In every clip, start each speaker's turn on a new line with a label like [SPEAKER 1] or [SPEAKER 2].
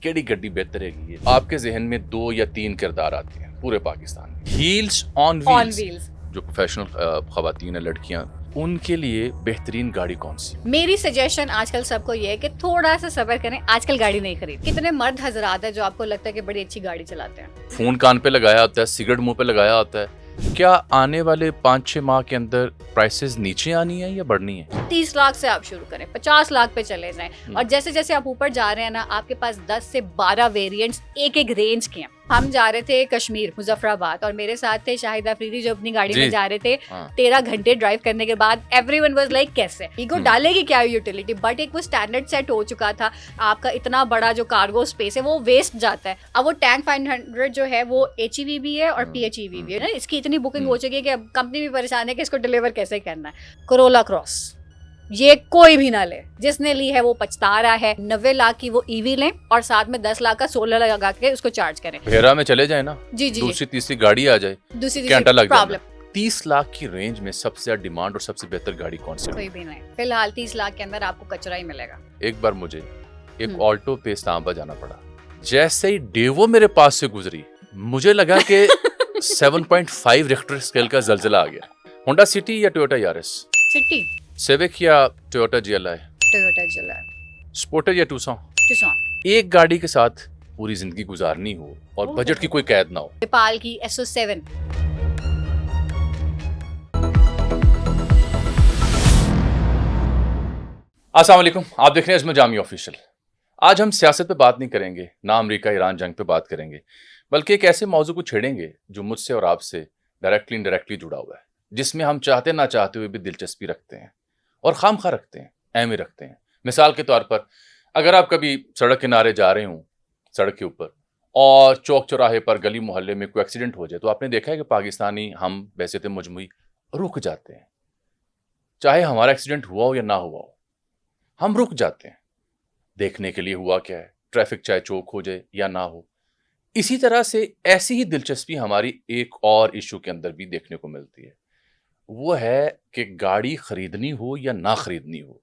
[SPEAKER 1] केड़ी गड्डी बेहतर है। आपके जहन में 2 या 3 किरदार आते हैं पूरे पाकिस्तान में। हील्स ऑन व्हील्स जो प्रोफेशनल खवातीन है, लड़कियां, उनके लिए बेहतरीन गाड़ी कौन सी?
[SPEAKER 2] मेरी सजेशन आजकल सबको ये है कि थोड़ा सा सब्र करें, आजकल गाड़ी नहीं खरीद। कितने मर्द हजरात है जो आपको लगता है कि बड़ी अच्छी गाड़ी चलाते हैं,
[SPEAKER 1] फोन कान पे लगाया होता है, सिगरेट मुंह पे लगाया होता है। क्या आने वाले 5-6 माह के अंदर प्राइसेस नीचे आनी है या बढ़नी है?
[SPEAKER 2] 30 लाख से आप शुरू करें, 50 लाख पे चले जाएं। और जैसे जैसे आप ऊपर जा रहे हैं ना, आपके पास 10 से 12 वेरिएंट्स एक एक रेंज के हैं। हम जा रहे थे कश्मीर, मुजफ्फराबाद, और मेरे साथ थे शाहिद अफरीदी जो अपनी गाड़ी में जा रहे थे। 13 घंटे ड्राइव करने के बाद एवरीवन वाज लाइक कैसे ईगो डालेगी क्या यूटिलिटी, बट एक वो स्टैंडर्ड सेट हो चुका था। आपका इतना बड़ा जो कार्गो स्पेस है वो वेस्ट जाता है। अब वो टैंक 500 जो है वो HEV भी है और PHEV भी है ना, इसकी इतनी बुकिंग हो चुकी है कि अब कंपनी भी परेशान है कि इसको डिलीवर कैसे करना है। कोरोला क्रॉस ये कोई भी ना ले, जिसने ली है वो पछता रहा है। 90 लाख की वो EV लें और साथ में 10 लाख का सोलर लगा के उसको चार्ज करें।
[SPEAKER 1] भेरा में चले जाए ना,
[SPEAKER 2] जी जी,
[SPEAKER 1] दूसरी तीसरी गाड़ी आ जाए,
[SPEAKER 2] दूसरी
[SPEAKER 1] घंटा लग
[SPEAKER 2] प्रॉब्लम।
[SPEAKER 1] 30 लाख की रेंज में सबसे ज्यादा डिमांड और सबसे बेहतर गाड़ी कौन सी?
[SPEAKER 2] कोई भी नहीं, फिलहाल 30 लाख के अंदर आपको कचरा ही मिलेगा।
[SPEAKER 1] एक बार मुझे एक ऑल्टो पे इस्लामाबाद जाना पड़ा। जैसे ही डेवो मेरे पास से गुजरी, मुझे लगा कि 7.5 रिक्टर स्केल का जलजिला आ गया। होंडा सिटी या टोयोटा यारिस?
[SPEAKER 2] सिटी।
[SPEAKER 1] सिविक या Toyota GLI?
[SPEAKER 2] Toyota GLI।
[SPEAKER 1] Sportster या टूसॉन?
[SPEAKER 2] टूसॉन।
[SPEAKER 1] एक गाड़ी के साथ पूरी जिंदगी गुजारनी हो और बजट की कोई कैद ना हो।
[SPEAKER 2] नेपाल की SO7।
[SPEAKER 1] अस्सलाम वालेकुम, आप देख रहे हैं अजमल जामी ऑफिशियल। आज हम सियासत पे बात नहीं करेंगे, ना अमेरिका ईरान जंग पे बात करेंगे, बल्कि एक ऐसे मौजू को छेड़ेंगे जो मुझसे और आपसे डायरेक्टली इनडायरेक्टली जुड़ा हुआ है, जिसमें हम चाहते ना चाहते हुए भी दिलचस्पी रखते हैं और खामखा रखते हैं, अहमी रखते हैं। मिसाल के तौर पर, अगर आप कभी सड़क किनारे जा रहे हों, सड़क के ऊपर, और चौक चौराहे पर गली मोहल्ले में कोई एक्सीडेंट हो जाए, तो आपने देखा है कि पाकिस्तानी हम वैसे तो मजमूई रुक जाते हैं। चाहे हमारा एक्सीडेंट हुआ हो या ना हुआ हो, हम रुक जाते हैं देखने के लिए हुआ क्या है, ट्रैफिक चाहे चौक हो जाए या ना हो। इसी तरह से ऐसी ही दिलचस्पी हमारी एक और इशू के अंदर भी देखने को मिलती है। वो है कि गाड़ी खरीदनी हो या ना खरीदनी हो,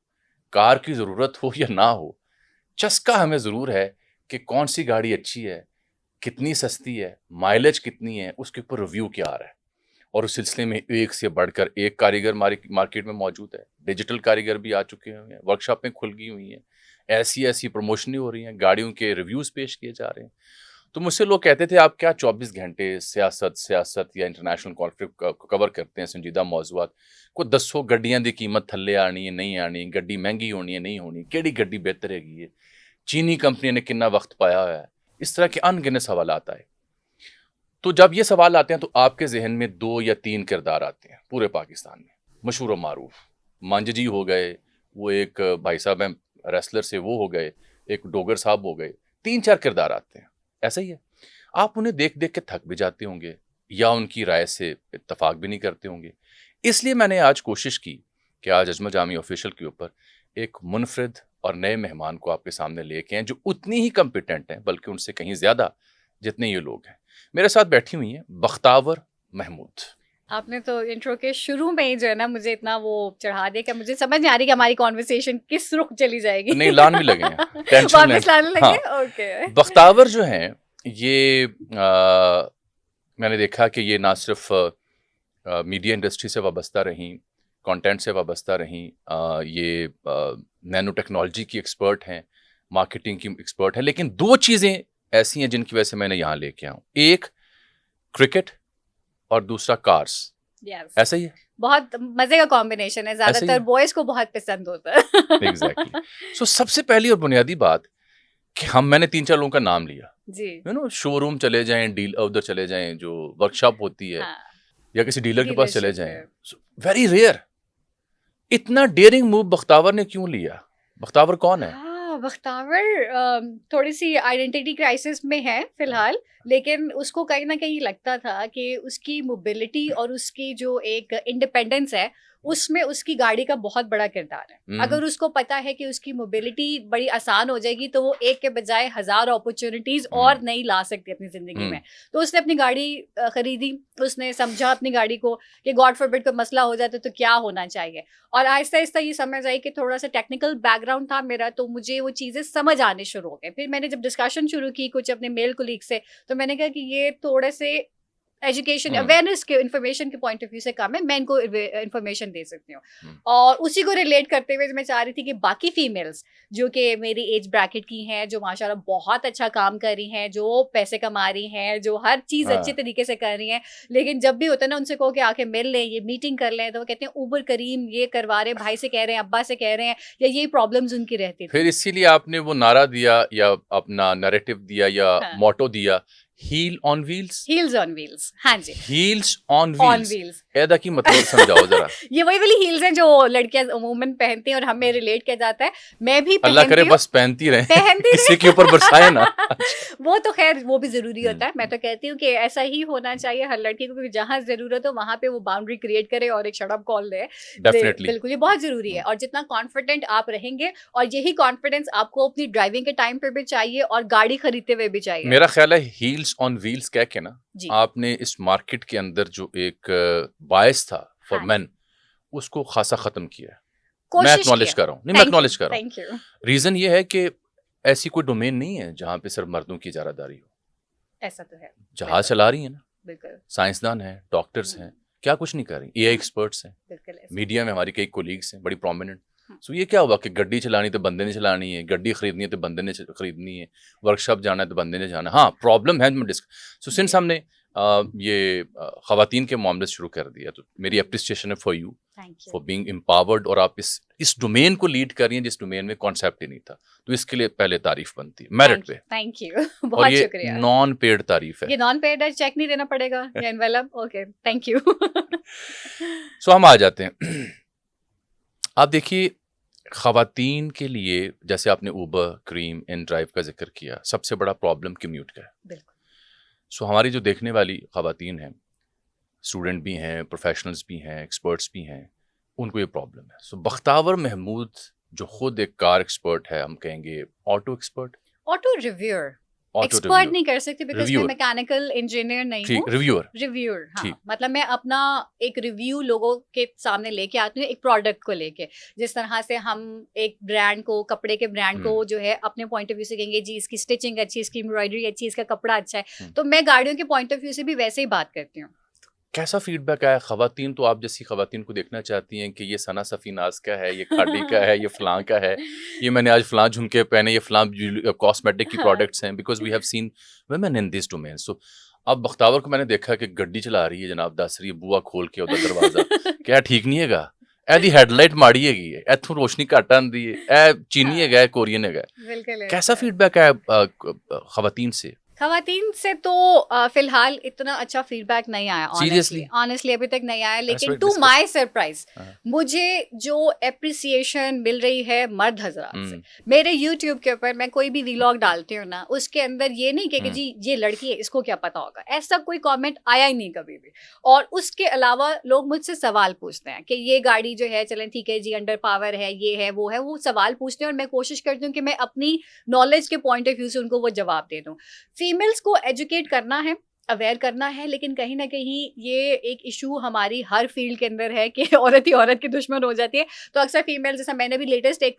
[SPEAKER 1] कार की ज़रूरत हो या ना हो, चस्का हमें ज़रूर है कि कौन सी गाड़ी अच्छी है, कितनी सस्ती है, माइलेज कितनी है, उसके ऊपर रिव्यू क्या आ रहा है। और उस सिलसिले में एक से बढ़कर एक कारीगर मार्केट में मौजूद है। डिजिटल कारीगर भी आ चुके हैं, वर्कशॉपें खुल गई हुई हैं, ऐसी ऐसी प्रमोशनें हो रही हैं, गाड़ियों के रिव्यूज़ पेश किए जा रहे हैं। तो मुझसे लोग कहते थे, आप क्या 24 घंटे सियासत या इंटरनेशनल कॉन्फ्लिक्ट कवर करते हैं, संजीदा मौजूआत को। दसो गड्डियां दी कीमत थल्ले आनी है नहीं आनी, गड्डी महंगी होनी है नहीं होनी, केड़ी गड्डी बेहतर हैगी, चीनी कंपनी ने कितना वक्त पाया है, इस तरह के अनगिनत सवाल आता है। तो जब ये सवाल आते हैं तो आपके जहन में 2 या 3 किरदार आते हैं पूरे पाकिस्तान में। मशहूर मारूफ मांझी जी हो गए, वो एक भाई साहब हैं रेसलर से, वो हो गए, एक डोगर साहब हो गए, 3-4 किरदार आते हैं। ऐसा ही है, आप उन्हें देख देख के थक भी जाते होंगे या उनकी राय से इत्तफाक भी नहीं करते होंगे। इसलिए मैंने आज कोशिश की कि आज अजमल जामी ऑफिशियल के ऊपर एक मुनफरिद और नए मेहमान को आपके सामने लेके आएं, जो उतनी ही कम्पिटेंट हैं, बल्कि उनसे कहीं ज़्यादा, जितने ये लोग हैं। मेरे साथ बैठी हुई हैं बख्तावर महमूद।
[SPEAKER 2] आपने तो इंट्रो के शुरू में ही जो है ना मुझे इतना वो चढ़ा दिया कि मुझे समझ नहीं आ रही कि हमारी कॉन्वर्सेशन किस रुख चली जाएगी।
[SPEAKER 1] नहीं, लान भी लगे हैं, टेंशन
[SPEAKER 2] वापस लाने लगे।
[SPEAKER 1] हाँ।
[SPEAKER 2] ओके।
[SPEAKER 1] बख्तावर जो हैं ये मैंने देखा कि ये ना सिर्फ मीडिया इंडस्ट्री से वाबस्ता रहीं, कंटेंट से वाबस्ता रहीं, ये नैनो टेक्नोलॉजी की एक्सपर्ट हैं, मार्केटिंग की एक्सपर्ट हैं। लेकिन 2 चीज़ें ऐसी हैं जिनकी वजह से मैंने यहाँ लेके आऊँ, एक क्रिकेट और दूसरा कार्स। ऐसा ही है,
[SPEAKER 2] बहुत मजे का कॉम्बिनेशन है, ज्यादातर बॉयज को बहुत पसंद होता है।
[SPEAKER 1] एग्जैक्टली। सो सबसे पहली और बुनियादी बात कि मैंने 3-4 लोगों का नाम लिया
[SPEAKER 2] जी,
[SPEAKER 1] शोरूम चले जाएं, डील उधर चले जाएं जो वर्कशॉप होती है,
[SPEAKER 2] हाँ,
[SPEAKER 1] या किसी डीलर के पास चले जाएं। Very rare. इतना डेयरिंग मूव बख्तावर ने क्यों लिया? बख्तावर कौन है?
[SPEAKER 2] बख्तावर थोड़ी सी आइडेंटिटी क्राइसिस में है फिलहाल, लेकिन उसको कहीं ना कहीं लगता था कि उसकी मोबिलिटी और उसकी जो एक इंडिपेंडेंस है उसमें उसकी गाड़ी का बहुत बड़ा किरदार है। अगर उसको पता है कि उसकी मोबिलिटी बड़ी आसान हो जाएगी तो वो एक के बजाय 1000 अपॉर्चुनिटीज और नहीं ला सकती अपनी जिंदगी में। तो उसने अपनी गाड़ी खरीदी, उसने समझा अपनी गाड़ी को कि गॉड फॉरबिड कोई मसला हो जाता तो क्या होना चाहिए, और आहिस्ता आहिस्ता ये समझ आई कि थोड़ा सा टेक्निकल बैकग्राउंड था मेरा, तो मुझे वो चीज़ें समझ आने शुरू हो गए। फिर मैंने जब डिस्कशन शुरू की कुछ अपने मेल कोलीग से, तो मैंने कहा कि ये थोड़े से एजुकेशन अवेयरनेस के इन्फॉर्मेशन के पॉइंट ऑफ व्यू से कम है, मैं इनको इन्फॉर्मेशन दे सकती हूँ। और उसी को रिलेट करते हुए मैं चाह रही थी कि बाकी फीमेल्स जो कि मेरी एज ब्रैकेट की हैं, जो माशाल्लाह बहुत अच्छा काम कर रही हैं, जो पैसे कमा रही हैं, जो हर चीज़ अच्छे तरीके से कर रही हैं, लेकिन जब भी होता है ना उनसे कहो कि आके मिल लें, ये मीटिंग कर लें, तो वो कहते हैं ऊबर करीम ये करवा रहे हैं, भाई से कह रहे हैं, अब्बा से कह रहे हैं, या ये प्रॉब्लम्स उनकी रहती थी।
[SPEAKER 1] फिर इसीलिए आपने वो नारा दिया या अपना नैरेटिव दिया या मोटो दिया, heel on wheels.
[SPEAKER 2] Heels on wheels, हाँ जी,
[SPEAKER 1] heels on
[SPEAKER 2] on
[SPEAKER 1] wheels.
[SPEAKER 2] Wheels.
[SPEAKER 1] ऐदा की मतलब समझाओ जरा।
[SPEAKER 2] ये वही वाली हील्स हैं जो लड़कियां अमूमन पहनती हैं और हमें रिलेट किया जाता है, मैं भी
[SPEAKER 1] अल्लाह करे
[SPEAKER 2] पहनती हूँ,
[SPEAKER 1] बस पहनती रहे,
[SPEAKER 2] पहनती
[SPEAKER 1] किसी के ऊपर बरसाए ना।
[SPEAKER 2] वो तो खैर वो भी जरूरी होता है। मैं तो कहती हूँ कि ऐसा ही होना चाहिए हर लड़की को, क्योंकि जहाँ जरूरत हो वहां पे वो बाउंड्री क्रिएट करे और एक शट अप कॉल दे।
[SPEAKER 1] डेफिनेटली
[SPEAKER 2] बिल्कुल, ये बहुत जरूरी है। और जितना कॉन्फिडेंट आप रहेंगे, और यही कॉन्फिडेंस आपको अपनी ड्राइविंग के टाइम पे भी चाहिए और गाड़ी खरीदते हुए भी चाहिए।
[SPEAKER 1] मेरा ख्याल है हील्स ऑन व्हील्स कह के ना
[SPEAKER 2] जी।
[SPEAKER 1] आपने इस मार्केट के अंदर जो एक बायस था फॉर
[SPEAKER 2] हाँ।
[SPEAKER 1] मेन, उसको खासा खत्म किया है। मैं
[SPEAKER 2] कोशिश
[SPEAKER 1] एक्नॉलेज
[SPEAKER 2] किया।
[SPEAKER 1] कर रहा हूँ, नहीं मैं
[SPEAKER 2] Thank you,
[SPEAKER 1] एक्नॉलेज कर रहा हूँ।
[SPEAKER 2] thank you।
[SPEAKER 1] रीजन ये है कि ऐसी कोई डोमेन नहीं है जहाँ पे सिर्फ मर्दों की इजारादारी हो।
[SPEAKER 2] ऐसा तो है,
[SPEAKER 1] जहाज चला रही है ना,
[SPEAKER 2] बिल्कुल
[SPEAKER 1] साइंसदान हैं, डॉक्टर्स हैं, क्या कुछ नहीं कर रही, एआई एक्सपर्ट्स हैं,
[SPEAKER 2] बिल्कुल ऐसा।
[SPEAKER 1] मीडिया में हमारी कई कोलीग्स हैं बड़ी प्रोमिनेंट। सो ये क्या हुआ कि गड्डी चलानी तो बंदे ने चलानी है, गड्डी खरीदनी है तो बंदे ने खरीदनी है, वर्कशॉप जाना है तो बंदे ने जाना है। हाँ, प्रॉब्लम है सो सिंस हमने ये खवातीन के मामले से शुरू कर दिया, तो मेरी अप्रिसिएशन है for you for being empowered, और आप इस डोमेन को लीड कर रही हैं जिस डोमेन में कॉन्सेप्ट ही नहीं था, तो इसके लिए पहले तारीफ बनती है मेरिट पे।
[SPEAKER 2] थैंक यू,
[SPEAKER 1] और
[SPEAKER 2] बहुत
[SPEAKER 1] ये
[SPEAKER 2] शुक्रिया।
[SPEAKER 1] नॉन पेड तारीफ है।
[SPEAKER 2] ये नॉन पेड है, चेक नहीं देना पड़ेगा या envelope? Okay, thank you.
[SPEAKER 1] So हम आ जाते हैं। आप देखिए, खवातीन के लिए जैसे आपने ऊबर, क्रीम, इन ड्राइव का जिक्र किया, सबसे बड़ा प्रॉब्लम कम्यूट का है।
[SPEAKER 2] बिल्कुल।
[SPEAKER 1] सो हमारी जो देखने वाली खवातीन हैं, स्टूडेंट भी हैं, प्रोफेशनल्स भी हैं, एक्सपर्ट्स भी हैं, उनको ये प्रॉब्लम है। सो बख्तावर महमूद जो खुद एक कार एक्सपर्ट है, हम कहेंगे auto expert,
[SPEAKER 2] auto reviewer,
[SPEAKER 1] auto
[SPEAKER 2] expert नहीं कर सकती बिकॉज मैं
[SPEAKER 1] रिव्यूअर,
[SPEAKER 2] मैकेनिकल इंजीनियर नहीं हूँ।
[SPEAKER 1] ठीक, रिव्यूअर,
[SPEAKER 2] रिव्यूअर, हाँ,
[SPEAKER 1] ठीक।
[SPEAKER 2] मतलब मैं अपना एक रिव्यू लोगों के सामने लेके आती हूँ एक प्रोडक्ट को लेके। जिस तरह से हम एक ब्रांड को, कपड़े के ब्रांड को जो है अपने पॉइंट ऑफ व्यू से कहेंगे जी इसकी स्टिचिंग अच्छी, इसकी एम्ब्रॉयडरी अच्छी, इसका कपड़ा अच्छा है, तो मैं गाड़ियों के पॉइंट ऑफ व्यू से भी वैसे ही बात करती हूँ।
[SPEAKER 1] कैसा फीडबैक आया? खवातीन तो आप जैसी खवातीन को देखना चाहती हैं कि ये सना सफीनाज का है, ये खाड़ी का है, ये फलां का है, ये मैंने आज फलां झुमके पहने, ये फलां कॉस्मेटिक की प्रोडक्ट्स हैं, because we have seen women in this domain. So अब बख्तावर को मैंने देखा कि गड्डी चला रही है जनाब, दस रही है बुआ खोल के उधर दरवाजा, क्या ठीक नहीं हैगा, एदी हेडलाइट माड़ी हैगी है, इथों रोशनी घट आंदी है, ए चीनी हैगा, कोरियन हैगा। कैसा फीडबैक आया खवातीन से?
[SPEAKER 2] खवातीन से तो फिलहाल इतना अच्छा फीडबैक नहीं आया, ऑनेस्टली अभी तक नहीं आया। लेकिन टू माय सरप्राइज मुझे जो एप्रिसिएशन मिल रही है मर्द हजरात से, मेरे यूट्यूब के ऊपर मैं कोई भी व्लॉग डालती हूँ ना, उसके अंदर ये नहीं कि जी ये लड़की है इसको क्या पता होगा, ऐसा कोई कमेंट आया ही नहीं कभी भी। और उसके अलावा लोग मुझसे सवाल पूछते हैं कि ये गाड़ी जो है, चलें ठीक है जी अंडर पावर है, ये है वो है, वो सवाल पूछते हैं और मैं कोशिश करती हूँ कि मैं अपनी नॉलेज के पॉइंट ऑफ व्यू से उनको वो जवाब दे दूँ। फीमेल्स को एजुकेट करना है, अवेयर करना है, लेकिन कहीं ना कहीं ये एक इशू हमारी हर फील्ड के अंदर है कि औरत ही औरत की दुश्मन हो जाती है। तो अक्सर फीमेल, जैसा मैंने भी लेटेस्ट एक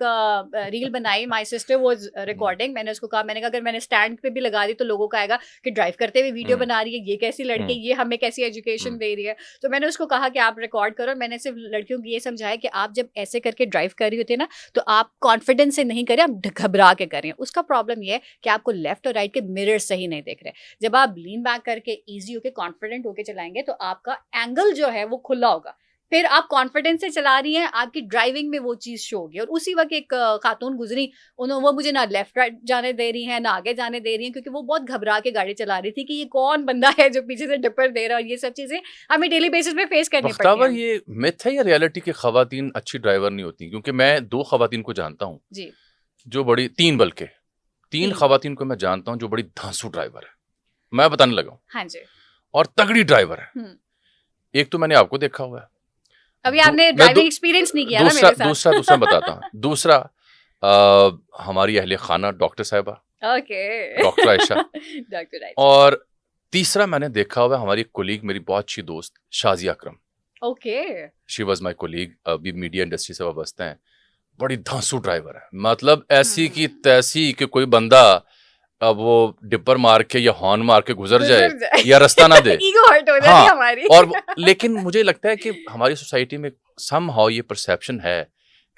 [SPEAKER 2] रील बनाई, माय सिस्टर वाज रिकॉर्डिंग, मैंने उसको कहा, मैंने कहा अगर मैंने स्टैंड पे भी लगा दी तो लोगों का आएगा कि ड्राइव करते हुए वीडियो बना रही है, ये कैसी लड़की, ये हमें कैसी एजुकेशन दे रही है। तो मैंने उसको कहा कि आप रिकॉर्ड करो। मैंने सिर्फ लड़कियों को ये समझाया कि आप जब ऐसे करके ड्राइव कर रही होती है ना, तो आप कॉन्फिडेंस से नहीं करें, आप घबरा के करें। उसका प्रॉब्लम ये है कि आपको लेफ्ट और राइट के मिरर सही नहीं देख रहे। जब आप लीन बैक करके ईजी होके कॉन्फिडेंट होके चलाएंगे तो आपका एंगल जो है वो खुला होगा, फिर आप कॉन्फिडेंस से चला रही हैं, आपकी ड्राइविंग में वो चीज शो होगी। और उसी वक्त एक खातून गुजरी, उन्होंने वो मुझे ना लेफ्ट राइट जाने दे रही हैं ना आगे जाने दे रही हैं, क्योंकि वो बहुत घबरा के गाड़ी चला रही थी कि ये कौन बंदा है जो पीछे से डिपर दे रहा है। और ये सब चीजें हमें डेली बेसिस पे फेस करनी पड़ती हैं।
[SPEAKER 1] ये मिथ है या रियलिटी कि खवातीन अच्छी ड्राइवर नहीं होती? क्योंकि मैं 2 खवातीन को जानता हूँ
[SPEAKER 2] जी,
[SPEAKER 1] जो बड़ी, 3 बल्कि 3 खवातीन को मैं जानता हूँ जो बड़ी धांसू ड्राइवर है, मैं बताने लगा हूँ।
[SPEAKER 2] हाँ जी,
[SPEAKER 1] और तगड़ी ड्राइवर है। एक तो मैंने आपको देखा हुआ है,
[SPEAKER 2] अभी आपने ड्राइविंग एक्सपीरियंस नहीं किया ना मेरे साथ।
[SPEAKER 1] दूसरा बताता हूँ। दूसरा हमारी अहले खाना डॉक्टर साहिबा,
[SPEAKER 2] okay
[SPEAKER 1] doctor Ayesha.
[SPEAKER 2] Doctor Ayesha.
[SPEAKER 1] और तीसरा मैंने देखा हुआ हमारी कोलीग, मेरी बहुत अच्छी दोस्त Shazia Akram.
[SPEAKER 2] Okay
[SPEAKER 1] she was my colleague, अभी मीडिया इंडस्ट्री से वाबस्ते हैं। बड़ी धांसू ड्राइवर है, मतलब ऐसी की तैसी कि कोई बंदा अब वो डिपर मार के या हॉर्न मार के गुजर जाए या रास्ता ना दे।
[SPEAKER 2] ईगो हर्ट हो जाती है
[SPEAKER 1] हाँ,
[SPEAKER 2] हमारी।
[SPEAKER 1] लेकिन मुझे लगता है कि हमारी सोसाइटी में समहाउ ये परसेप्शन है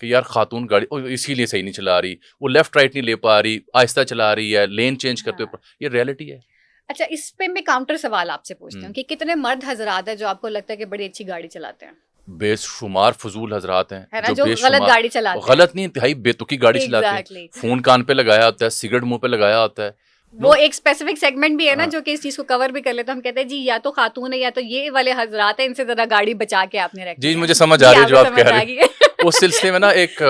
[SPEAKER 1] कि यार खातून गाड़ी इसीलिए सही नहीं चला रही, वो लेफ्ट राइट नहीं ले पा रही, आहिस्ता चला रही है, लेन चेंज करते हुए। ये रियलिटी है।
[SPEAKER 2] अच्छा, इस पे मैं काउंटर सवाल आपसे पूछती हूँ
[SPEAKER 1] हम्म।
[SPEAKER 2] कि कितने मर्द हजरात हैं जो आपको लगता है कि बड़ी अच्छी गाड़ी चलाते हैं,
[SPEAKER 1] बेशुमार फजूल हजरात
[SPEAKER 2] है
[SPEAKER 1] हैं
[SPEAKER 2] ना, जो गलत गाड़ी चलाते हैं।
[SPEAKER 1] गलत नहीं, इंतहाई बेतुकी गाड़ी चलाते हैं।
[SPEAKER 2] Exactly.
[SPEAKER 1] फोन कान पे लगाया होता है, सिगरेट मुंह पे लगाया होता है।
[SPEAKER 2] वो एक स्पेसिफिक सेगमेंट भी है ना
[SPEAKER 1] हाँ।
[SPEAKER 2] जो कि इस चीज को कवर भी कर लेते हैं। हम कहते हैं जी या तो खातून है या तो ये वाले हजरात हैं, इनसे जरा गाड़ी बचा के आपने रखी
[SPEAKER 1] जी
[SPEAKER 2] है।
[SPEAKER 1] मुझे समझ आ रही है जो आप
[SPEAKER 2] समझ
[SPEAKER 1] कह
[SPEAKER 2] आ
[SPEAKER 1] रहे
[SPEAKER 2] गई
[SPEAKER 1] हैं।
[SPEAKER 2] है।
[SPEAKER 1] उस सिलसिले में ना एक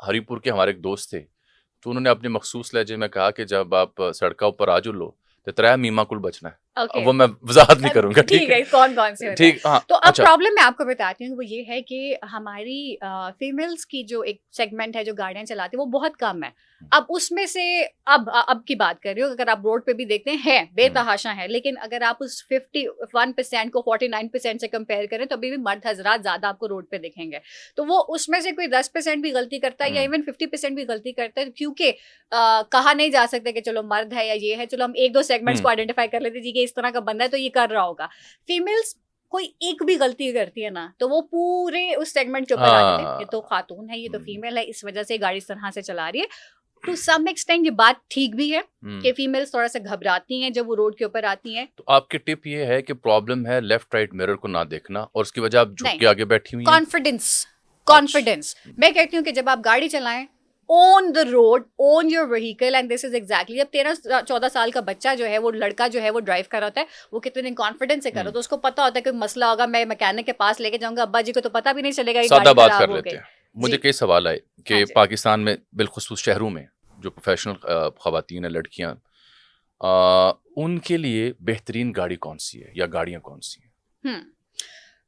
[SPEAKER 1] हरिपुर के हमारे एक दोस्त थे, तो उन्होंने अपने मखसूस लहजे में कहा कि जब आप सड़का ऊपर आ जुलो तो त्रै मीमा कुल बचना है।
[SPEAKER 2] Okay.
[SPEAKER 1] अब वो मैं वजाहत नहीं करूंगा,
[SPEAKER 2] ठीक है, कौन कौन से होते हैं।
[SPEAKER 1] ठीक। हाँ,
[SPEAKER 2] तो अब
[SPEAKER 1] अच्छा।
[SPEAKER 2] प्रॉब्लम मैं आपको बताती हूँ, वो ये है कि हमारी फीमेल्स की जो एक सेगमेंट है जो गाड़ियां चलाती है वो बहुत कम है। अब उसमें से अब की बात कर रही हूँ, अगर आप रोड पे भी देखते हैं बेतहाशा है, लेकिन अगर आप उस 51% को 49% से कंपेयर करें तो अभी भी मर्द हजरात ज्यादा आपको रोड पे दिखेंगे। तो वो उसमें से कोई 10% भी गलती करता है या इवन 50% भी गलती करता है, क्योंकि कहा नहीं जा सकता कि चलो मर्द है या ये है, चलो हम एक दो सेगमेंट्स को आइडेंटिफाई कर लेते हैं कि इस तरह का बंदा है तो ये कर रहा होगा। फीमेल्स कोई एक भी गलती करती है ना तो वो पूरे उस सेगमेंट के ऊपर आ जाते हैं, ये तो खातून है, ये तो फीमेल है, इस वजह से गाड़ी इस तरह से चला रही है। टू सम एक्सटेंट ये बात ठीक भी है कि फीमेल्स थोड़ा सा घबराती हैं जब वो रोड के ऊपर आती हैं।
[SPEAKER 1] तो आपकी टिप ये है कि प्रॉब्लम है लेफ्ट राइट मिरर को ना देखना और उसकी वजह आप झुक के आगे बैठी हुई हैं।
[SPEAKER 2] कॉन्फिडेंस मैं कहती हूँ कि जब आप गाड़ी चलाएं, own the road, own your vehicle, and this is exactly. अब 13-14 साल का बच्चा जो है, वो लड़का जो है वो ड्राइव कर रहा होता है, वो कितने कॉन्फिडेंस से कर रहा होता है, तो उसको पता होता है कि मसला होगा, मैं मैकेनिक के पास लेके जाऊंगा, अब्बा जी को तो पता भी नहीं चलेगा कि
[SPEAKER 1] सादा
[SPEAKER 2] गाड़ी
[SPEAKER 1] बात
[SPEAKER 2] खराब
[SPEAKER 1] कर
[SPEAKER 2] हो
[SPEAKER 1] लेते
[SPEAKER 2] गई।
[SPEAKER 1] हैं। मुझे कई सवाल आए कि
[SPEAKER 2] हाँ जी।
[SPEAKER 1] पाकिस्तान में बिलखुसूस शहरों में जो प्रोफेशनल खवातीन है, लड़कियां, उनके लिए बेहतरीन गाड़ी कौन सी है या गाड़ियां कौन सी हैं?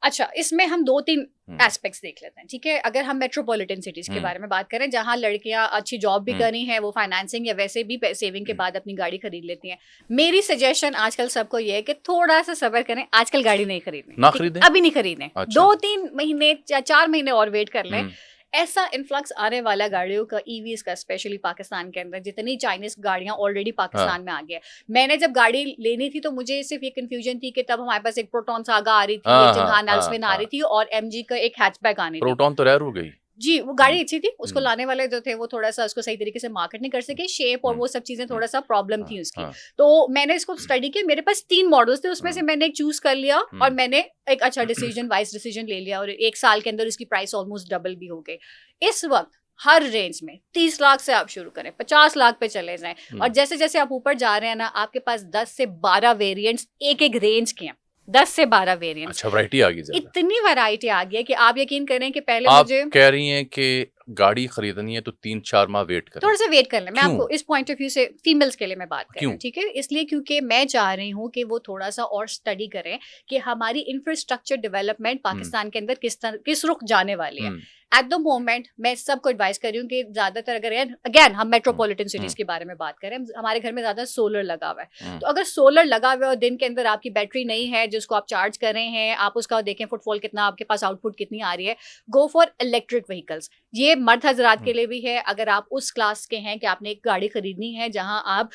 [SPEAKER 2] अच्छा, इसमें हम 2-3 एस्पेक्ट्स देख लेते हैं, ठीक है। अगर हम मेट्रोपॉलिटन सिटीज के बारे में बात करें जहां लड़कियां अच्छी जॉब भी कर रही हैं, वो फाइनेंसिंग या वैसे भी सेविंग के बाद अपनी गाड़ी खरीद लेती हैं, मेरी सजेशन आजकल सबको ये है कि थोड़ा सा सब्र करें, आजकल गाड़ी नहीं खरीदनी,
[SPEAKER 1] ना खरीदें,
[SPEAKER 2] अभी नहीं खरीदें।
[SPEAKER 1] अच्छा।
[SPEAKER 2] 2-3 महीने या 4 महीने और वेट कर लें। ऐसा इन्फ्लक्स आने वाला गाड़ियों का, ईवीज का, स्पेशली पाकिस्तान के अंदर जितनी चाइनीज गाड़ियां ऑलरेडी पाकिस्तान में आ गई है। मैंने जब गाड़ी लेनी थी तो मुझे सिर्फ ये कंफ्यूजन थी कि तब हमारे पास एक प्रोटॉन सागा आ रही थी, एक जिंहान एल्सविन आ रही थी और एमजी का एक हैचबैक आनी थी।
[SPEAKER 1] प्रोटॉन तो रह गई
[SPEAKER 2] जी, वो गाड़ी अच्छी थी, उसको लाने वाले जो थे वो थोड़ा सा उसको सही तरीके से मार्केट नहीं कर सके, शेप और वो सब चीजें थोड़ा सा प्रॉब्लम थी उसकी। तो मैंने इसको स्टडी किया, मेरे पास 3 मॉडल्स थे, उसमें से मैंने एक चूज कर लिया और मैंने एक अच्छा डिसीजन, वाइज डिसीजन ले लिया और 1 साल के अंदर उसकी प्राइस ऑलमोस्ट डबल भी हो गई। इस वक्त हर रेंज में 30 लाख से आप शुरू करें, 50 लाख पे चले जाएं, और जैसे जैसे आप ऊपर जा रहे हैं ना, आपके पास 10 से 12 वेरिएंट्स एक रेंज के हैं, 10 से 12 वेरिएंट्स।
[SPEAKER 1] अच्छा, वैरायटी आ गई,
[SPEAKER 2] इतनी वैरायटी आ गई है कि आप यकीन करें कि पहले
[SPEAKER 1] आप
[SPEAKER 2] मुझे
[SPEAKER 1] कह रही हैं कि गाड़ी खरीदनी है तो 3-4 माह वेट करें।
[SPEAKER 2] थोड़ा सा वेट कर लें। मैं
[SPEAKER 1] क्यों?
[SPEAKER 2] आपको इस पॉइंट ऑफ व्यू से फीमेल्स के लिए मैं बात कर रही हूँ,
[SPEAKER 1] क्यों?
[SPEAKER 2] ठीक है, इसलिए क्योंकि मैं चाह रही हूँ कि वो थोड़ा सा और स्टडी करें कि हमारी इंफ्रास्ट्रक्चर डेवलपमेंट पाकिस्तान के अंदर किस रुख जाने वाली है। एट द मोमेंट मैं सबको एडवाइस कर रही हूँ कि ज्यादातर अगर अगेन हम मेट्रोपॉलिटन सिटीज के बारे में बात करें, हमारे घर में ज्यादा सोलर लगा हुआ है, तो अगर सोलर लगा हुआ है और दिन के अंदर आपकी बैटरी नहीं है जिसको आप चार्ज कर रहे हैं, आप उसका देखें फुटफॉल कितना, आपके पास आउटपुट कितनी आ रही है, गो फॉर इलेक्ट्रिक व्हीकल्स। ये मर्द हजरात के लिए भी है, अगर आप उस क्लास के हैं कि आपने एक गाड़ी खरीदनी है जहां आप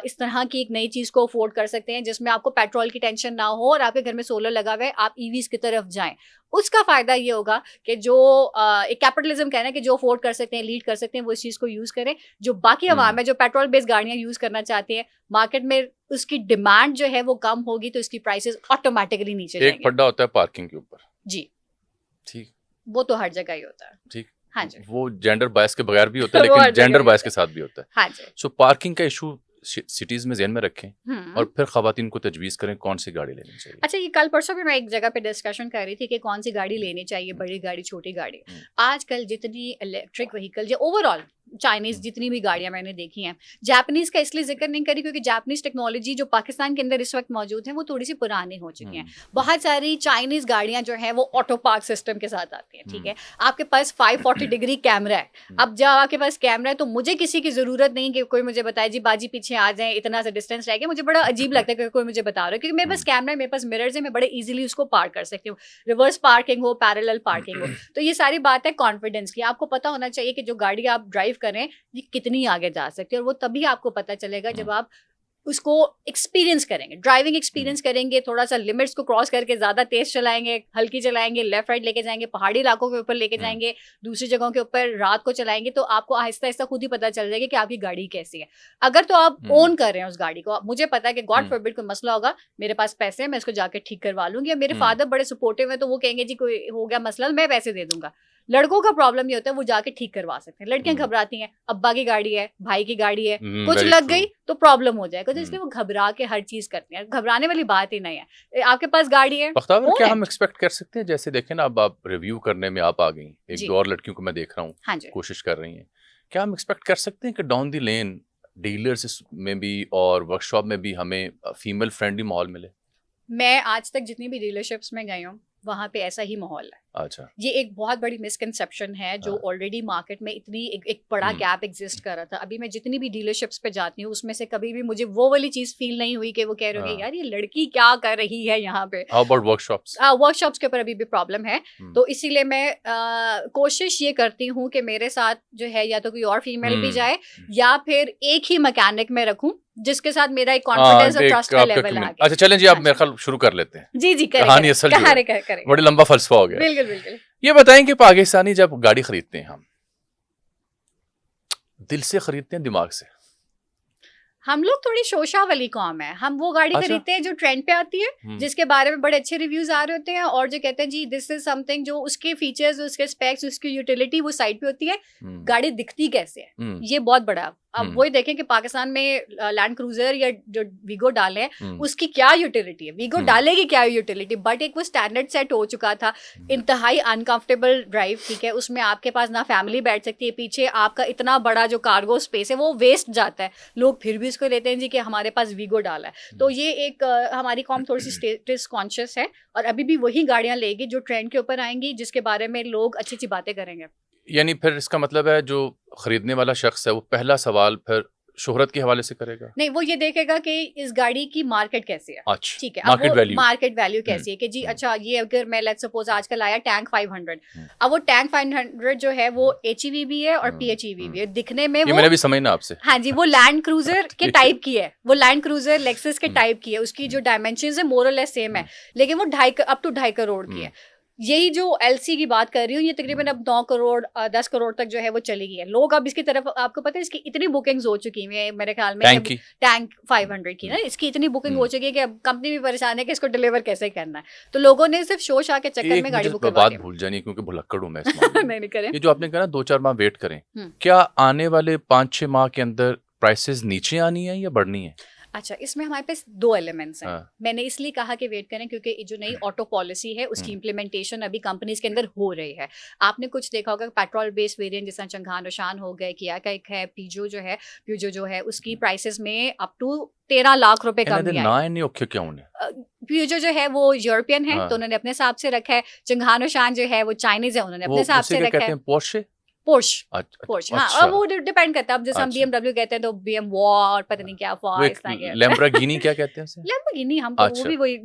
[SPEAKER 2] इस तरह की एक नई चीज को अफोर्ड कर सकते हैं जिसमें आपको पेट्रोल की टेंशन ना हो और आपके घर में सोलर लगा हुआ है, आप ईवीज की तरफ जाएं। उसका फायदा ये होगा कि जो एक कैपिटलिज्म कहना है कि जो अफोर्ड कर सकते हैं, लीड कर सकते हैं, वो इस चीज को यूज करें। जो बाकी अवाम है जो पेट्रोल बेस्ड गाड़ियां यूज करना चाहती है, मार्केट में उसकी डिमांड जो है वो कम होगी तो इसकी प्राइसेस ऑटोमेटिकली नीचे जाएंगे।
[SPEAKER 1] एक फड्डा होता है पार्किंग के ऊपर,
[SPEAKER 2] जी
[SPEAKER 1] ठीक,
[SPEAKER 2] वो तो हर जगह ही होता है,
[SPEAKER 1] ठीक,
[SPEAKER 2] हाँ जी,
[SPEAKER 1] वो जेंडर बायस के बगैर भी होता है लेकिन जेंडर बायस के साथ भी होता है,
[SPEAKER 2] हाँ जी।
[SPEAKER 1] सो पार्किंग का इशू सिटीज में ज़हन में रखें और फिर खवातीन को तजवीज करें कौन सी गाड़ी लेनी चाहिए।
[SPEAKER 2] अच्छा, ये कल परसों भी मैं एक जगह पे डिस्कशन कर रही थी कि कौन सी गाड़ी लेनी चाहिए, बड़ी गाड़ी, छोटी गाड़ी। आजकल जितनी इलेक्ट्रिक व्हीकल या ओवरऑल चाइनीज जितनी भी गाड़ियां मैंने देखी हैं। जापानीज का इसलिए जिक्र नहीं करी क्योंकि जापानीज टेक्नोलॉजी जो पाकिस्तान के अंदर इस वक्त मौजूद है वो थोड़ी सी पुरानी हो चुकी हैं। बहुत सारी चाइनीज गाड़ियां जो है वो ऑटो पार्क सिस्टम के साथ आती हैं, ठीक है। आपके पास 540 डिग्री कैमरा है। अब जब आपके पास कैमरा है तो मुझे किसी की जरूरत नहीं कि कोई मुझे बताए जी बाजी पीछे आ जाए, इतना सा डिस्टेंस रह गया। मुझे बड़ा अजीब लगता है कि कोई मुझे बता रहा है, क्योंकि मेरे पास कैमरा है, मेरे पास मिरर्स है, मैं बड़े इजीली उसको पार्क कर सकती हूँ, रिवर्स पार्किंग हो, पैरेलल पार्किंग हो। तो ये सारी बात है कॉन्फिडेंस की। आपको पता होना चाहिए कि जो गाड़ी आप ड्राइव करें ये कितनी आगे जा सकती है, और वो तभी आपको पता चलेगा जब आप उसको एक्सपीरियंस करेंगे, ड्राइविंग एक्सपीरियंस करेंगे, थोड़ा सा लिमिट्स को क्रॉस करके ज्यादा तेज चलाएंगे, हल्की चलाएंगे, लेफ्ट राइट लेके जाएंगे, पहाड़ी इलाकों के ऊपर लेके जाएंगे, दूसरी जगहों के ऊपर रात को चलाएंगे, तो आपको आहिस्ता आहिस्ता खुद ही पता चल जाएगा कि आपकी गाड़ी कैसी है। अगर तो आप ओन कर रहे हैं उस गाड़ी को, मुझे पता है कि गॉड फॉरबिड कोई मसला होगा, मेरे पास पैसे हैं, मैं इसको जाके ठीक करवा लूंगी। मेरे फादर बड़े सपोर्टिव है, तो वो कहेंगे जी कोई हो गया मसला मैं पैसे दे दूंगा। लड़कों का प्रॉब्लम ये होता है वो जाके ठीक करवा सकते हैं, लड़कियां घबराती हैं, अब्बा की गाड़ी है, भाई की गाड़ी है, कुछ लग गई तो प्रॉब्लम हो जाएगा, तो इसलिए वो घबरा के हर चीज करती हैं। घबराने वाली बात ही नहीं है, आपके पास गाड़ी है।
[SPEAKER 1] बख्तावर, क्या हम एक्सपेक्ट कर सकते हैं, जैसे देखें ना, अब आप रिव्यू करने में आप आ गई, एक दो और लड़कियों को मैं देख रहा हूँ,
[SPEAKER 2] हाँ
[SPEAKER 1] कोशिश कर रही हैं, क्या हम एक्सपेक्ट कर सकते हैं कि डाउन द लेन डीलर्स में भी और वर्कशॉप में भी हमें फीमेल फ्रेंडली माहौल मिले?
[SPEAKER 2] मैं आज तक जितनी भी डीलरशिप्स में गई हूँ वहाँ पे ऐसा ही माहौल है।
[SPEAKER 1] अच्छा,
[SPEAKER 2] ये एक बहुत बड़ी मिसकंसेप्शन है जो ऑलरेडी मार्केट में इतनी एक बड़ा गैप एग्जिस्ट कर रहा था। अभी मैं जितनी भी डीलरशिप्स पे जाती हूँ उसमें से कभी भी मुझे वो वाली चीज फील नहीं हुई कि वो कह रहे हो यार ये लड़की क्या कर रही है यहाँ पे।
[SPEAKER 1] How about workshops?
[SPEAKER 2] वर्कशॉप्स के ऊपर अभी भी प्रॉब्लम है, तो इसीलिए मैं कोशिश ये करती हूँ कि मेरे साथ जो है या तो कोई और फीमेल भी जाए या फिर एक ही मैकेनिक में रखूं जिसके साथ मेरा एक कॉन्फिडेंस और ट्रस्ट का लेवल आ गया।
[SPEAKER 1] अच्छा चलें जी, आप मेरे ख्याल शुरू कर लेते हैं।
[SPEAKER 2] जी
[SPEAKER 1] कहानी असल
[SPEAKER 2] करें।
[SPEAKER 1] बड़ी लंबा फलसफा हो गया।
[SPEAKER 2] बिल्कुल बिल्कुल।
[SPEAKER 1] ये बताएं कि पाकिस्तानी जब गाड़ी खरीदते हैं, हम दिल से खरीदते हैं दिमाग से?
[SPEAKER 2] हम लोग थोड़ी शोशा वाली कौम है, हम वो गाड़ी खरीदते हैं जो ट्रेंड पे आती है, जिसके बारे में बड़े अच्छे रिव्यूज आ रहे होते हैं और जो कहते हैं जी दिस इज समथिंग, जो उसके फीचर्स, उसके स्पेक्स, उसकी यूटिलिटी वो साइड पे होती है, गाड़ी दिखती कैसे है ये बहुत बड़ा। अब वही देखें कि पाकिस्तान में लैंड क्रूजर या जो वीगो डाले हैं उसकी क्या यूटिलिटी है, वीगो डालेगी क्या यूटिलिटी, बट एक वो स्टैंडर्ड सेट हो चुका था, इंतहाई अनकंफर्टेबल ड्राइव, ठीक है, उसमें आपके पास ना फैमिली बैठ सकती है, पीछे आपका इतना बड़ा जो कार्गो स्पेस है वो वेस्ट जाता है, लोग फिर भी इसको लेते हैं जी कि हमारे पास वीगो डाला है। तो ये एक हमारी कॉम थोड़ी सी स्टेटस कॉन्शियस है और अभी भी वही गाड़ियां लेगी जो ट्रेंड के ऊपर आएंगी, जिसके बारे में लोग अच्छी अच्छी बातें करेंगे।
[SPEAKER 1] यानी फिर इसका मतलब है जो खरीदने वाला शख्स है वो पहला सवाल फिर शोहरत के हवाले से करेगा?
[SPEAKER 2] नहीं, वो ये देखेगा कि इस गाड़ी की मार्केट कैसी है।
[SPEAKER 1] अच्छा,
[SPEAKER 2] ठीक है,
[SPEAKER 1] मार्केट
[SPEAKER 2] वैल्यू कैसी है कि जी अच्छा ये अगर मैं लेट्स सपोज आजकल आया टैंक 500, अब वो टैंक 500 जो है वो HEV भी है और PHEV भी है, दिखने में
[SPEAKER 1] ये मैंने भी समझना आपसे।
[SPEAKER 2] हाँ जी, वो लैंड क्रूजर के टाइप की है, वो लैंड क्रूजर लेक्सस के टाइप की है, उसकी जो डायमेंशंस है मोर और लेस सेम है, लेकिन वो अप टू 2.5 करोड़ की है। यही जो LC की बात कर रही हूँ ये तकरीबन अब 9 करोड़ 10 करोड़ तक जो है वो चली गई है। लोग अब इसकी तरफ, आपको पता है इसकी इतनी बुकिंग्स हो चुकी है मेरे ख्याल में, टैंक 500 की ना, इसकी इतनी बुकिंग हो चुकी है कि अब कंपनी भी परेशान है कि इसको डिलीवर कैसे करना है, तो लोगों ने सिर्फ शो शा के चक्कर में गाड़ी बुक करवा दी।
[SPEAKER 1] बात भूल जानी क्योंकि भुलक्कड़ हूं मैं
[SPEAKER 2] नहीं करें।
[SPEAKER 1] ये जो आपने कहा ना 2-4 माह वेट करें, क्या आने वाले 5-6 माह के अंदर प्राइसेस नीचे आनी है या बढ़नी है?
[SPEAKER 2] अच्छा, इसमें हमारे पास 2 एलिमेंट्स हैं। मैंने इसलिए कहा कि वेट करें क्योंकि जो नई ऑटो पॉलिसी है उसकी इम्प्लीमेंटेशन अभी कंपनीज के अंदर हो रही है। आपने कुछ देखा होगा पेट्रोल बेस्ड वेरिएंट जैसा चंगान रोशान हो गए, किया का एक है, पीजो जो है उसकी प्राइसेस में अप टू 13 लाख रुपए कम पीजो जो है वो यूरोपियन है तो उन्होंने अपने हिसाब से रखा है, चंगान रोशान जो है वो चाइनीज है, उन्होंने अपने हिसाब से रखा है। पोर्श हाँ, अब वो डिपेंड करता है, अब जैसे हम BMW कहते हैं तो BM वॉर पता नहीं क्या
[SPEAKER 1] लैम्बोर्गिनी क्या कहते हैं?
[SPEAKER 2] लैम्बोर्गिनी हम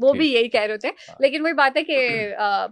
[SPEAKER 2] वो भी यही कह रहे होते हैं, लेकिन वही बात है कि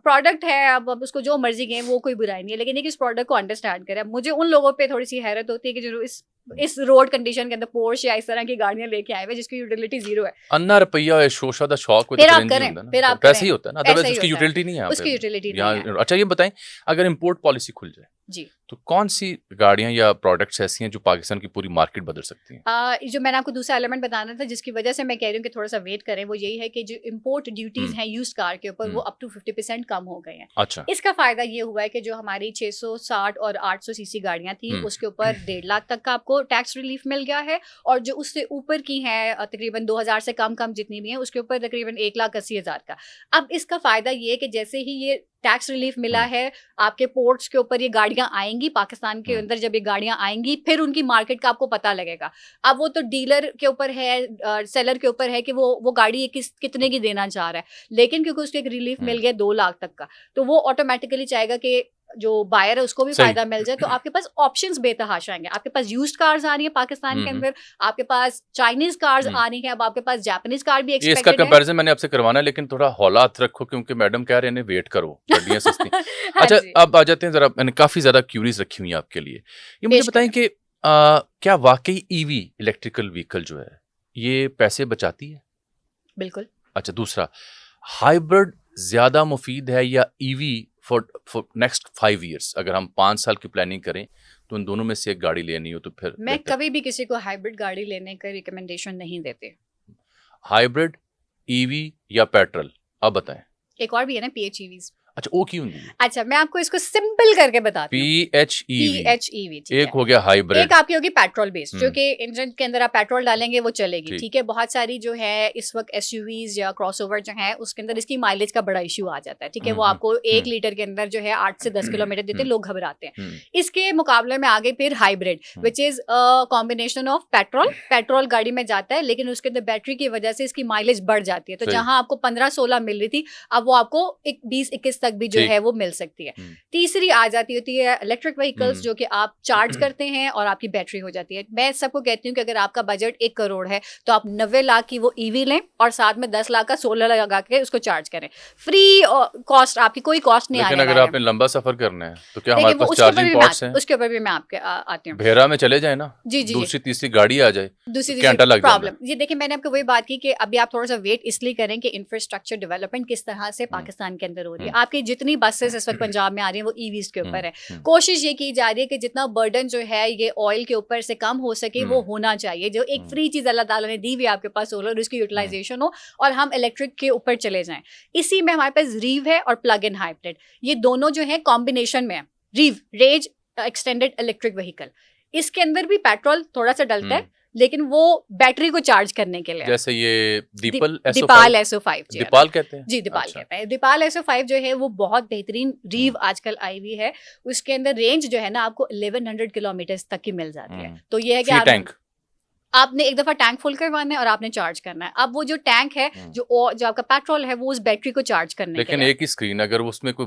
[SPEAKER 2] प्रोडक्ट है, अब उसको जो मर्जी कहें वो कोई बुराई नहीं है, लेकिन इस प्रोडक्ट को अंडरस्टैंड करें। मुझे उन लोगों पे थोड़ी सी हैरत होती है कि जो इस रोड कंडीशन के अंदर पोर्श या इस तरह की गाड़ियां लेके आए हुए जिसकी यूटिलिटी 0 है।
[SPEAKER 1] अन्ना रुपया शोशा दा शौक,
[SPEAKER 2] फिर आप करें,
[SPEAKER 1] पैसे ही होता है ना, अदरवाइज उसकी यूटिलिटी नहीं है,
[SPEAKER 2] उसकी यूटिलिटी नहीं है।
[SPEAKER 1] अच्छा ये बताएं, अगर इंपोर्ट पॉलिसी खुल जाए
[SPEAKER 2] जी तो
[SPEAKER 1] कौन सी गाड़ियां या प्रोडक्ट्स ऐसी हैं जो पाकिस्तान की पूरी मार्केट बदल सकती हैं?
[SPEAKER 2] जो मैंने आपको दूसरा एलिमेंट बताना था जिसकी वजह से मैं कह रही हूँ कि थोड़ा सा वेट करें, वो यही है कि जो इंपोर्ट ड्यूटीज हैं यूज्ड कार के ऊपर वो अप टू 50% कम हो गए हैं।
[SPEAKER 1] अच्छा,
[SPEAKER 2] इसका फायदा ये हुआ है कि जो हमारी 660 और 800 सीसी गाड़ियां थी उसके ऊपर 1.5 लाख तक का आपको टैक्स रिलीफ मिल गया है, और जो उससे ऊपर की हैं तकरीबन 2000 से कम जितनी भी हैं उसके ऊपर तकरीबन 1,80,000 का। अब इसका फायदा ये है कि जैसे ही ये टैक्स रिलीफ मिला है, आपके पोर्ट्स के ऊपर ये गाड़ियां आएंगी आएंगी पाकिस्तान के अंदर, जब ये गाड़ियां आएंगी फिर उनकी मार्केट का आपको पता लगेगा। अब वो तो डीलर के ऊपर है, सेलर के ऊपर है कि वो गाड़ी कितने की देना चाह रहा है, लेकिन क्योंकि उसको एक रिलीफ मिल गया 2 लाख तक का, तो वो ऑटोमेटिकली चाहेगा कि जो बायर है उसको भी फायदा मिल जाए। तो आपके पास ऑप्शंस बेतहाशा आएंगे, आपके पास यूज्ड कार्स आ रही है पाकिस्तान के अंदर, आपके पास चाइनीज कार्स आ रही है, अब आपके पास जापानीज कार भी एक्सपेक्टेड है।
[SPEAKER 1] इसका कंपैरिजन मैंने आपसे करवाना है, लेकिन थोड़ा हौलात रखो क्योंकि मैडम कह रहे हैं वेट करो, गाड़ियां सस्ती। अच्छा, अब आ जाते हैं जरा, मैंने काफी ज्यादा क्यूरीज रखी हुई है आपके लिए, ये मुझे बताएं कि क्या वाकई ईवी इलेक्ट्रिकल व्हीकल जो है ये पैसे बचाती है?
[SPEAKER 2] बिल्कुल।
[SPEAKER 1] अच्छा, दूसरा, हाइब्रिड ज्यादा मुफीद है या ईवी फॉर नेक्स्ट 5 years? अगर हम 5 साल की प्लानिंग करें तो उन दोनों में से एक गाड़ी लेनी हो तो फिर
[SPEAKER 2] मैं कभी भी किसी को हाइब्रिड गाड़ी लेने का रिकमेंडेशन नहीं देते।
[SPEAKER 1] हाइब्रिड, ईवी या पेट्रोल, अब बताएं।
[SPEAKER 2] एक और भी है ना, PHEVs।
[SPEAKER 1] अच्छा, वो क्यों नहीं?
[SPEAKER 2] अच्छा, मैं आपको इसको सिंपल करके बताती हूँ।
[SPEAKER 1] PHEV एक हो गया हाइब्रिड,
[SPEAKER 2] एक आपकी होगी पेट्रोल बेस्ड, जो कि इंजन के अंदर आप पेट्रोल डालेंगे वो चलेगी, ठीक है। बहुत सारी जो है इस वक्त SUVs या क्रॉसओवर जो है उसके अंदर इसकी माइलेज का बड़ा इशू आ जाता है, ठीक है। वो आपको 1 लीटर के अंदर जो है 8 से 10 किलोमीटर देते हैं, लोग घबराते हैं। इसके मुकाबले में आगे फिर hybrid, which is combination of petrol गाड़ी में जाता है, लेकिन उसके अंदर बैटरी की वजह से इसकी माइलेज बढ़ जाती है। तो जहां आपको 15-16 मिल रही थी, अब वो आपको 20-21 तक भी जो है वो मिल सकती है। तीसरी आ जाती होती है इलेक्ट्रिक व्हीकल्स, जो कि आप चार्ज करते हैं और आपकी बैटरी हो जाती है। मैं सबको कहती हूँ कि अगर आपका बजट 1 करोड़ है तो आप 90 लाख की वो ईवी लें और साथ में 10 लाख का सोलर लगा के उसको चार्ज करें, फ्री कॉस्ट, आपकी कोई कॉस्ट नहीं आने वाला है।
[SPEAKER 1] लेकिन अगर आपने लंबा सफर करना है तो क्या हमारे पास चार्जिंग पॉइंट्स हैं?
[SPEAKER 2] उसके ऊपर भी मैं आपके आती हूँ।
[SPEAKER 1] भेरा में चले जाए ना,
[SPEAKER 2] जी,
[SPEAKER 1] दूसरी तीसरी गाड़ी आ जाए,
[SPEAKER 2] दूसरी
[SPEAKER 1] घंटा लग
[SPEAKER 2] प्रॉब्लम। ये देखिए, मैंने आपको वही बात की कि अभी आप थोड़ा सा वेट इसलिए करें कि इंफ्रास्ट्रक्चर डेवलपमेंट किस तरह से पाकिस्तान के अंदर हो रही है। आपकी जितनी बसेस इस वक्त पंजाब में आ रही है वो ईवीज के ऊपर है। कोशिश ये की जा रही है कि जितना बर्डन जो है ये ऑयल के ऊपर से कम हो सके वो होना चाहिए। जो एक फ्री चीज अल्लाह ताला ने दी हुई है आपके पास सोलर, उसकी यूटिलाइजेशन हो और हम इलेक्ट्रिक के ऊपर चले जाएं। इसी में हमारे पास रीव है और प्लग इन हाइब्रिड, ये दोनों जो है कॉम्बिनेशन में है। रीव, रेंज एक्सटेंडेड इलेक्ट्रिक व्हीकल, इसके अंदर भी पेट्रोल थोड़ा सा डलता है, लेकिन वो बैटरी को चार्ज करने के लिए।
[SPEAKER 1] जैसे ये दीपाल
[SPEAKER 2] SO5
[SPEAKER 1] दीपाल कहते हैं
[SPEAKER 2] जी, दीपाल कहते हैं। दीपाल SO5 जो है वो बहुत बेहतरीन रीव आजकल आई हुई है। उसके अंदर रेंज जो है ना आपको 1100 किलोमीटर तक की मिल जाती है। तो ये है कि आपने एक दफा टैंक फुल करवाना है और आपने चार्ज करना है। अब वो जो टैंक है, जो आपका पेट्रोल है, वो उस बैटरी को चार्ज करने के लिए।
[SPEAKER 1] लेकिन एक ही स्क्रीन, अगर उसमें कोई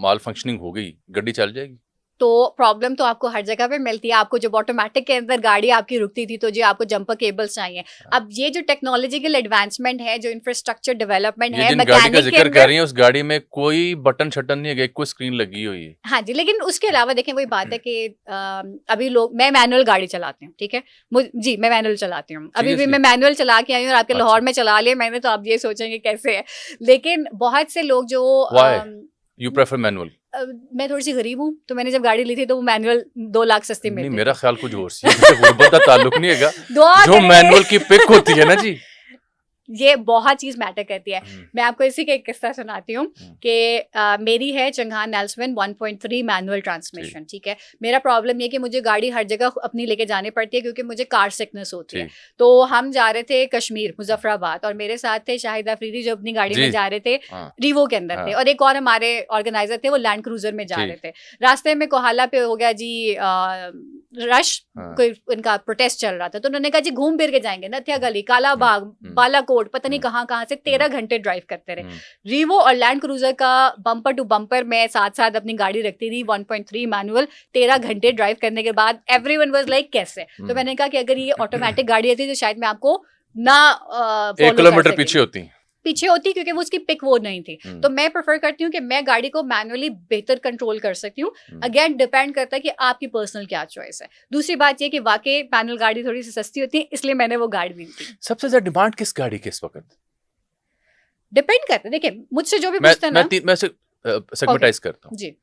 [SPEAKER 1] माल फंक्शनिंग हो गई, गाड़ी चल जाएगी?
[SPEAKER 2] तो प्रॉब्लम तो आपको हर जगह पे मिलती है। आपको जब ऑटोमेटिक के अंदर गाड़ी आपकी रुकती थी तो जी आपको जंपर केबल्स चाहिए। अब ये जो टेक्नोलॉजिकल एडवांसमेंट है, जो इंफ्रास्ट्रक्चर डेवलपमेंट है,
[SPEAKER 1] मैकेनिक का जिक्र कर रही है, उस गाड़ी में कोई बटन शटन नहीं है, कोई स्क्रीन लगी हुई है।
[SPEAKER 2] हाँ जी, लेकिन उसके अलावा देखें वही बात है कि अभी लोग, मैं मैनुअल गाड़ी चलाती हूँ, ठीक है जी, मैं मैनुअल चलाती हूँ। अभी भी मैं मैनुअल चला के आई हूँ और आपके लाहौर में चला लिया मैंने, तो आप ये सोचेंगे कैसे है। लेकिन बहुत से लोग जो
[SPEAKER 1] यू प्रेफर मैनुअल?
[SPEAKER 2] मैं थोड़ी सी गरीब हूँ, तो मैंने जब गाड़ी ली थी तो वो मैनुअल 2 लाख सस्ती मिलती थी।
[SPEAKER 1] मेरा ख्याल कुछ और सी है, गुर्बत का ताल्लुक नहीं है जो मैनुअल की पिक होती है ना जी,
[SPEAKER 2] ये बहुत चीज मैटर करती है। मैं आपको इसी का एक किस्सा सुनाती हूँ कि मेरी है चंगान नेल्सविन 1.3 मैनुअल ट्रांसमिशन, ठीक है। मेरा प्रॉब्लम ये कि मुझे गाड़ी हर जगह अपनी लेके जानी पड़ती है क्योंकि मुझे कार सिकनेस होती है। तो हम जा रहे थे कश्मीर, मुजफ्फराबाद, और मेरे साथ थे शाहिद अफरीदी जो अपनी गाड़ी में जा रहे थे, रीवो के अंदर थे, और एक और हमारे ऑर्गेनाइजर थे, वो लैंड क्रूजर में जा रहे थे। रास्ते में कोहाला पे हो गया जी रश, कोई उनका प्रोटेस्ट चल रहा था, तो उन्होंने कहा जी घूम फिर के जाएंगे, नथिया गली, काला बाग, बालाकोट, पता नहीं कहाँ से 13 घंटे ड्राइव करते रहे। रीवो और लैंड क्रूजर का बम्पर टू बम्पर मैं साथ साथ अपनी गाड़ी रखती थी, 1.3 मैनुअल। 13 घंटे ड्राइव करने के बाद एवरीवन वाज लाइक कैसे? तो मैंने कहा कि अगर ये ऑटोमेटिक गाड़ी होती तो शायद मैं आपको ना
[SPEAKER 1] 1 किलोमीटर पीछे होती
[SPEAKER 2] क्योंकि वो उसकी पिक वो नहीं थी। तो मैं प्रेफर करती हूँ कि मैं गाड़ी को मैनुअली बेहतर कंट्रोल कर सकती हूँ। अगेन डिपेंड करता है कि आपकी पर्सनल क्या चॉइस है। दूसरी बात ये कि वाकई मैनुअल गाड़ी थोड़ी सी सस्ती होती है, इसलिए मैंने वो गाड़ी ली थी।
[SPEAKER 1] सबसे ज्यादा डिमांड किस गाड़ी की इस वक्त?
[SPEAKER 2] डिपेंड करता है, देखिए मुझसे जो भी पूछते हैं ना,
[SPEAKER 1] मैं सेगमेंटाइज करता हूँ
[SPEAKER 2] जी।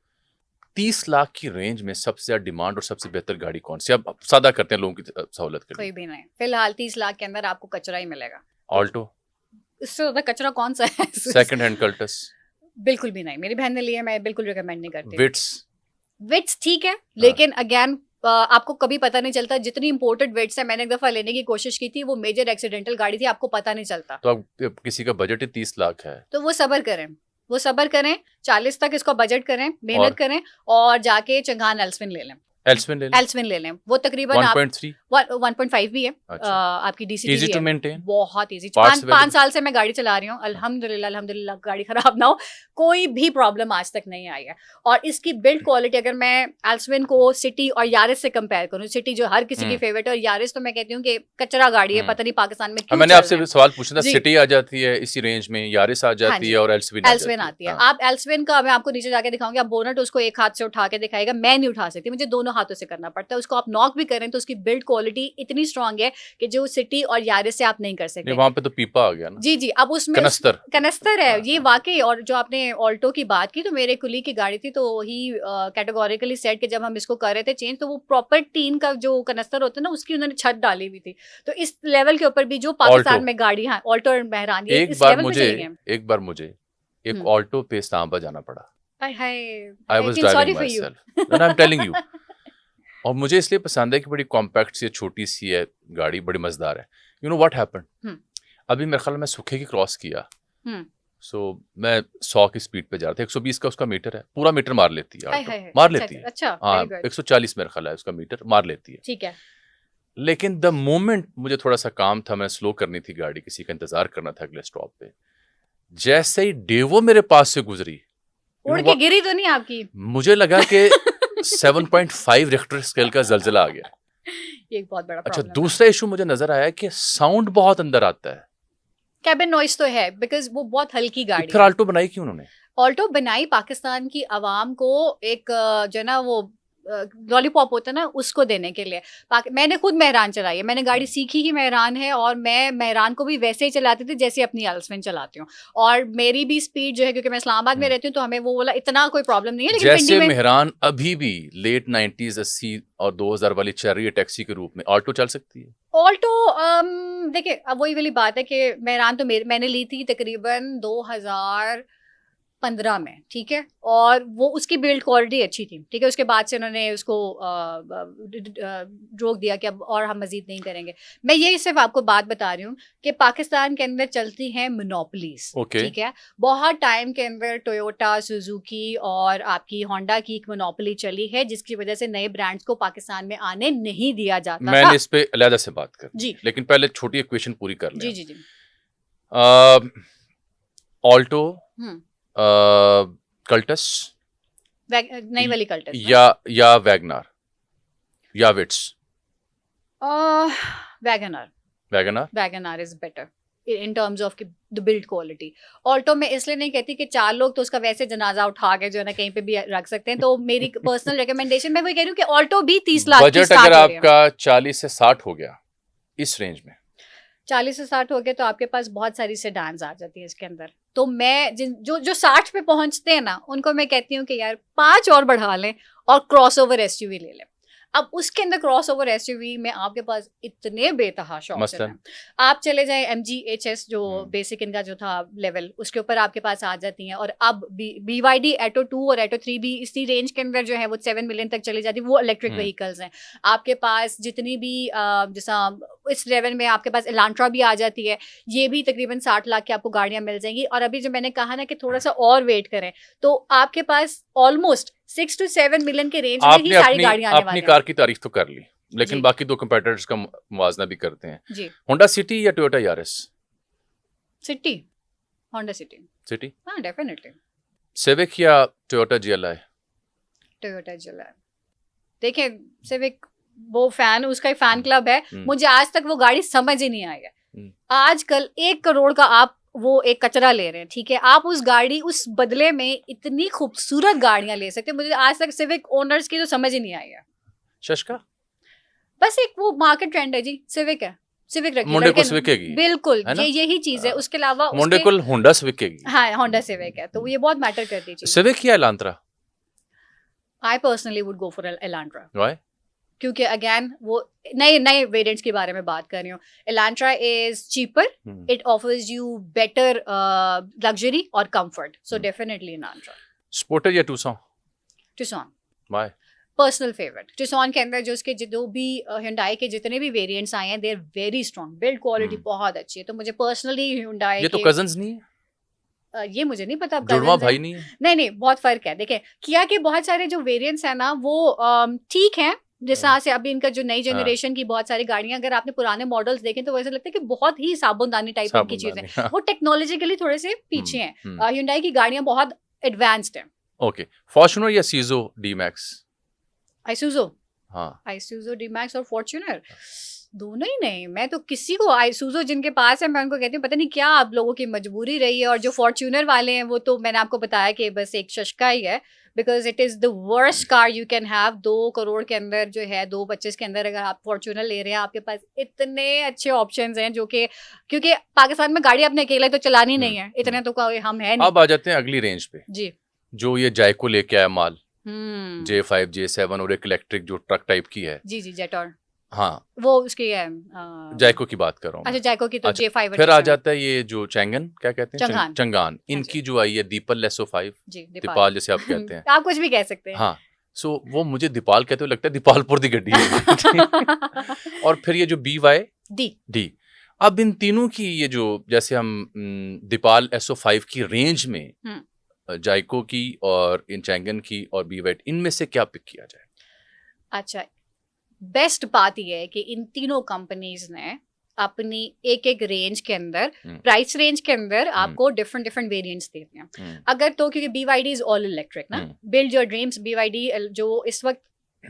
[SPEAKER 1] 30 लाख की रेंज में सबसे ज्यादा डिमांड और सबसे बेहतर गाड़ी कौन सी? अब सादा करते हैं लोगों की सहूलत के लिए।
[SPEAKER 2] कोई भी नहीं, फिलहाल 30 लाख के अंदर आपको कचरा ही मिलेगा।
[SPEAKER 1] ऑल्टो?
[SPEAKER 2] इससे ज्यादा कचरा कौन सा है?
[SPEAKER 1] Second hand Cultus?
[SPEAKER 2] बिल्कुल भी नहीं, मेरी बहन ने लिया, मैं बिल्कुल रिकमेंड नहीं करती। विट्स ठीक है, लेकिन अगेन आपको कभी पता नहीं चलता। जितनी इंपोर्टेड वेट्स है, मैंने एक दफा लेने की कोशिश की थी, वो मेजर एक्सीडेंटल गाड़ी थी, आपको पता नहीं चलता।
[SPEAKER 1] तो अब किसी का बजट ही 30 लाख है
[SPEAKER 2] तो वो सब्र करें, वो सब्र करें, 40 तक इसको बजट करें,
[SPEAKER 1] और
[SPEAKER 2] मेहनत करें और जाके चंगान एल्सविन ले लें।
[SPEAKER 1] एल्सविन ले लें
[SPEAKER 2] एल्सविन ले लें, वो तकरीबन आप
[SPEAKER 1] 1.3
[SPEAKER 2] 1.5 भी है,
[SPEAKER 1] अच्छा
[SPEAKER 2] आपकी डीसीटी
[SPEAKER 1] इजी
[SPEAKER 2] भी
[SPEAKER 1] टू
[SPEAKER 2] है,
[SPEAKER 1] मेंटेन
[SPEAKER 2] बहुत इजी।
[SPEAKER 1] पार्ट्स
[SPEAKER 2] 5
[SPEAKER 1] अवेलेबल
[SPEAKER 2] साल से मैं गाड़ी चला रही हूँ, अल्हम्दुलिल्लाह अल्हम्दुलिल्लाह गाड़ी खराब ना हो, कोई भी प्रॉब्लम आज तक नहीं आई है। और इसकी बिल्ड क्वालिटी अगर मैं एल्सविन को सिटी और यारिस से कंपेयर करूँ, सिटी जो हर किसी की फेवरेट है और यारिस तो मैं कहती हूँ कि कचरा गाड़ी है, पता नहीं पाकिस्तान में क्यों
[SPEAKER 1] मैंने
[SPEAKER 2] चल
[SPEAKER 1] आपसे
[SPEAKER 2] रहे हैं।
[SPEAKER 1] सवाल पूछा था
[SPEAKER 2] जी।
[SPEAKER 1] सिटी आ जाती है इसी रेंज में यारिस आ
[SPEAKER 2] हाँ
[SPEAKER 1] जाती
[SPEAKER 2] जी,
[SPEAKER 1] है और एल्सविन आ
[SPEAKER 2] एल्सविन
[SPEAKER 1] जाती
[SPEAKER 2] आती
[SPEAKER 1] है
[SPEAKER 2] है।
[SPEAKER 1] हाँ
[SPEAKER 2] आप एल्सविन का मैं आपको नीचे जाके दिखाऊंगी, आप बोनट उसको एक हाथ से उठा के दिखाएगा, मैं नहीं उठा सकती, मुझे दोनों हाथों से करना पड़ता है। उसको आप नॉक भी करें तो उसकी बिल्ड क्वालिटी इतनी स्ट्रांग है कि जो सिटी और यारिस से आप नहीं कर
[SPEAKER 1] नहीं
[SPEAKER 2] सकते।
[SPEAKER 1] वहां पे तो पीपा आ गया ना
[SPEAKER 2] जी जी, अब उसमें
[SPEAKER 1] कनस्तर
[SPEAKER 2] कनस्तर है
[SPEAKER 1] हाँ
[SPEAKER 2] ये
[SPEAKER 1] हाँ
[SPEAKER 2] वाकई। और जो आपने ऑल्टो की बात की, तो मेरे कुली की गाड़ी थी, तो ही कैटेगोरिकली सेट कि जब हम इसको कर रहे थे चेंज, तो वो प्रॉपर टीन का जो कनस्तर होता है ना, उसकी उन्होंने छत डाली हुई थी। तो इस लेवल के ऊपर भी जो
[SPEAKER 1] ऑल्टो
[SPEAKER 2] पाकिस्तान में गाड़ी, हाँ ऑल्टो और मेहरान, ये
[SPEAKER 1] एक
[SPEAKER 2] इस
[SPEAKER 1] बार
[SPEAKER 2] लेवल पे
[SPEAKER 1] मुझे
[SPEAKER 2] चली गए।
[SPEAKER 1] एक बार मुझे एक
[SPEAKER 2] हम्म।
[SPEAKER 1] ऑल्टो पे इस्लामाबाद जाना पड़ा
[SPEAKER 2] हाय हाय,
[SPEAKER 1] I
[SPEAKER 2] I
[SPEAKER 1] was
[SPEAKER 2] feel
[SPEAKER 1] driving
[SPEAKER 2] sorry for
[SPEAKER 1] my
[SPEAKER 2] you.
[SPEAKER 1] Self I am telling you और मुझे इसलिए पसंद है कि बड़ी कॉम्पैक्ट सी है छोटी सी है गाड़ी बड़ी मजेदार है यू नो व्हाट हैपेंड अभी मेरे ख्याल में सुखे की क्रॉस किया सो मैं 100 की स्पीड पे जा रहा था 120 का उसका मीटर है पूरा मीटर मार लेती है ऑल्टो मार लेती है
[SPEAKER 2] अच्छा,
[SPEAKER 1] हाँ
[SPEAKER 2] वेरी गुड,
[SPEAKER 1] 140 मेरा ख्याल है उसका मीटर मार लेती है
[SPEAKER 2] ठीक है।
[SPEAKER 1] लेकिन द मोमेंट मुझे थोड़ा सा काम था मैंने स्लो करनी थी गाड़ी किसी का इंतजार करना था अगले स्टॉप पे जैसे ही डेवो मेरे पास से गुजरी
[SPEAKER 2] उड़ के गिरी तो नहीं आपकी?
[SPEAKER 1] मुझे लगा कि 7.5 रिक्टर स्केल का जलजिला आ गया
[SPEAKER 2] ये एक बहुत बड़ा
[SPEAKER 1] अच्छा
[SPEAKER 2] प्रॉब्लम है।
[SPEAKER 1] दूसरा इशू मुझे नजर आया कि साउंड बहुत अंदर आता है
[SPEAKER 2] कैबिन नॉइस तो है, बिकॉज वो बहुत हल्की गाड़ी
[SPEAKER 1] फिर
[SPEAKER 2] है।
[SPEAKER 1] आल्टो बनाई क्यों उन्होंने
[SPEAKER 2] ऑल्टो बनाई पाकिस्तान की आवाम को एक जो है ना वो लॉलीपॉप होता है ना, उसको देने के लिए। मैंने खुद मेहरान चलाई है, मैंने गाड़ी सीखी ही मेहरान है, और मैं मेहरान को भी वैसे ही चलाती थी जैसे अपनी एल्सविन चलाती हूँ। और मेरी भी स्पीड जो है, क्योंकि मैं इस्लामाबाद में रहती हूँ, तो हमें वो वाला इतना कोई प्रॉब्लम नहीं है। लेकिन पिंडी
[SPEAKER 1] जैसे
[SPEAKER 2] में
[SPEAKER 1] मेहरान अभी भी लेट 90s 80 और 2000 वाली चल रही है टैक्सी के रूप में ऑल्टो चल सकती है
[SPEAKER 2] ऑल्टो देखिए, अब वही वाली बात है कि मेहरान तो मैंने ली थी तकरीबन 2015 में, ठीक है, और वो उसकी बिल्ड क्वालिटी अच्छी थी, ठीक है। उसके बाद से उन्होंने उसको रोक दिया कि अब और हम मजीद नहीं करेंगे। मैं ये सिर्फ आपको बात बता रही हूँ कि पाकिस्तान के अंदर चलती हैं मोनोपोलीज,
[SPEAKER 1] Okay.
[SPEAKER 2] ठीक है। बहुत टाइम के अंदर टोयोटा, सुजुकी और आपकी होंडा की एक मोनोपोली चली है, जिसकी वजह से नए ब्रांड्स को पाकिस्तान में आने नहीं दिया जाता
[SPEAKER 1] मैंने
[SPEAKER 2] था।
[SPEAKER 1] इस पे अलहदा से बात कर
[SPEAKER 2] जी
[SPEAKER 1] लेकिन पहले छोटी इक्वेशन पूरी कर
[SPEAKER 2] जी
[SPEAKER 1] लें
[SPEAKER 2] जी जी।
[SPEAKER 1] ऑल्टो
[SPEAKER 2] हम्म।
[SPEAKER 1] कल्टस
[SPEAKER 2] नई वाली कल्टस ना?
[SPEAKER 1] या वैगनार या Vitz
[SPEAKER 2] WagonR WagonR is better in terms of the build quality. Alto में इसलिए नहीं कहती कि 4 लोग तो उसका वैसे जनाजा उठा के जो है ना कहीं पे भी रख सकते हैं, तो मेरी पर्सनल रिकमेंडेशन मैं वही कह रही हूँ कि ऑल्टो भी 30 लाख की
[SPEAKER 1] बजट
[SPEAKER 2] स्टार्ट
[SPEAKER 1] अगर
[SPEAKER 2] हो रही है।
[SPEAKER 1] आपका 40 से 60 हो गया इस रेंज में
[SPEAKER 2] 40 से 60 हो गए तो आपके पास बहुत सारी सेडान्स आ जाती है इसके अंदर। तो मैं जो 60 पे पहुंचते हैं ना, उनको मैं कहती हूँ कि यार 5 और बढ़ा लें और क्रॉसओवर एसयूवी ले लें। अब उसके अंदर क्रॉसओवर एसयूवी में आपके पास इतने बेतहाशा ऑप्शन हैं। आप चले जाएं MG HS जो बेसिक इनका जो था लेवल, उसके ऊपर आपके पास आ जाती हैं। और अब BYD एटो 2 और एटो 3 भी इसी रेंज के अंदर जो है वो 7 मिलियन तक चली जाती है, वो इलेक्ट्रिक व्हीकल्स हैं। आपके पास जितनी भी जैसा इस लेवल में आपके पास एलांट्रा भी आ जाती है, ये भी तकरीबन 60 लाख की आपको गाड़ियां मिल जाएंगी। और अभी जो मैंने कहा ना कि थोड़ा सा और वेट करें, तो आपके पास ऑलमोस्ट 6 to 7 मिलियन के रेंज में ही सारी गाड़ियां आने वाली हैं।
[SPEAKER 1] अपनी कार की तारीफ तो कर ली, लेकिन
[SPEAKER 2] जी।
[SPEAKER 1] बाकी 2 कंपैटिटर्स का मुवाजना भी करते हैं।
[SPEAKER 2] जी।
[SPEAKER 1] होंडा सिटी या Toyota Yaris?
[SPEAKER 2] City, Honda city.
[SPEAKER 1] City,
[SPEAKER 2] हाँ डेफिनेटली।
[SPEAKER 1] सिविक या टोयोटा GLI?
[SPEAKER 2] Toyota GLI। देखिए सिविक वो फैन, उसका ही फैन क्लब है, मुझे आज तक वो गाड़ी समझ ही नहीं आई है। आजकल 1 करोड़ का आप वो एक कचरा ले रहे हैं, ठीक है, आप उस गाड़ी उस बदले में इतनी खूबसूरत गाड़ियां ले सकते हैं। मुझे आज तक सिविक ओनर्स की तो समझ ही नहीं आई है।
[SPEAKER 1] शशका
[SPEAKER 2] बस एक वो मार्केट ट्रेंड है जी, सिविक है, सिविक रखिए,
[SPEAKER 1] मोंडे को सिविक है
[SPEAKER 2] बिल्कुल
[SPEAKER 1] है ना?
[SPEAKER 2] यही चीज है। उसके अलावा
[SPEAKER 1] मोंडे को होंडा सिविक है,
[SPEAKER 2] हाँ होंडा सिविक है, तो ये बहुत मैटर करती है।
[SPEAKER 1] सिविक या Elantra?
[SPEAKER 2] I personally would go for Elantra.
[SPEAKER 1] Why?
[SPEAKER 2] क्योंकि अगेन वो नए वेरिएंट्स के बारे में बात कर रही हूँ। Elantra is cheaper, it offers you better luxury और comfort, so definitely Elantra.
[SPEAKER 1] Sportage या Tucson?
[SPEAKER 2] Tucson
[SPEAKER 1] why?
[SPEAKER 2] Personal favourite. Tucson के अंदर जो उसके जो भी Hyundai के जितने भी वेरिएंट्स आए हैं, they are very strong, build quality बहुत अच्छी है, तो मुझे पर्सनली Hyundai
[SPEAKER 1] ये तो कजन्स नहीं है?
[SPEAKER 2] ये मुझे नहीं पता।
[SPEAKER 1] जुड़वा भाई नहीं है?
[SPEAKER 2] नहीं, बहुत फर्क है। देखिए, किया के बहुत सारे जो वेरिएंट्स है ना वो ठीक है, जिस तरह से अभी इनका जो नई जनरेशन की बहुत सारी गाड़ियां, अगर आपने पुराने मॉडल्स देखें तो वैसे लगता है कि बहुत ही साबुनदानी टाइप की चीजें, वो टेक्नोलॉजिकली थोड़े से पीछे हैं। Hyundai की गाड़ियां बहुत एडवांस्ड हैं।
[SPEAKER 1] ओके, फॉर्च्यूनर या सीजो डी मैक्स?
[SPEAKER 2] आइसुजो,
[SPEAKER 1] हाँ,
[SPEAKER 2] आइसुजो डी मैक्स और फॉर्च्यूनर दोनों ही नहीं। मैं तो किसी को, आइसुजो जिनके पास है मैं उनको कहती हूँ पता नहीं क्या आप लोगों की मजबूरी रही है। और जो फॉर्च्यूनर वाले हैं वो तो मैंने आपको बताया कि बस एक शशका ही है, because it is the worst car you can have. 2 crore के अंदर जो है, 2.25 के अंदर अगर आप फॉर्च्यूनर ले रहे हैं, आपके पास इतने अच्छे ऑप्शंस हैं जो कि, क्योंकि पाकिस्तान में गाड़ी अपने अकेले तो चलानी नहीं है, इतने तो हम है नहीं।
[SPEAKER 1] अब आ जाते हैं अगली रेंज पे
[SPEAKER 2] जी,
[SPEAKER 1] जो ये जायको लेके आया माल, J5 J7 और एक इलेक्ट्रिक जो ट्रक टाइप की है।
[SPEAKER 2] जी जेटॉर,
[SPEAKER 1] हाँ
[SPEAKER 2] वो उसकी है
[SPEAKER 1] जायको की बात कर रहा हूँ।
[SPEAKER 2] अच्छा, जायको की तो
[SPEAKER 1] अच्छा,
[SPEAKER 2] J5।
[SPEAKER 1] फिर आ जाता है ये जो चैंगन, क्या कहते हैं,
[SPEAKER 2] चंगान।
[SPEAKER 1] चंगान, इनकी जो आई है दीपल SO5,
[SPEAKER 2] जी
[SPEAKER 1] दीपाल जैसे आप कहते हैं।
[SPEAKER 2] आप कुछ भी कह सकते हैं।
[SPEAKER 1] हाँ, सो वो मुझे दीपाल कहते हुए लगता है दीपालपुर दी गड्डी है। और फिर ये जो BYD, अब इन तीनों की ये जो, जैसे हम दीपाल SO5 की रेंज में जायको की और इन चैंगन की और BYD, इनमें से क्या पिक किया जाए?
[SPEAKER 2] अच्छा, बेस्ट बात यह है कि इन तीनों कंपनीज ने अपनी एक रेंज के अंदर, प्राइस रेंज के अंदर आपको डिफरेंट वेरिएंट्स देते हैं। अगर तो क्योंकि BYD इज ऑल इलेक्ट्रिक ना, बिल्ड योर ड्रीम्स, BYD जो इस वक्त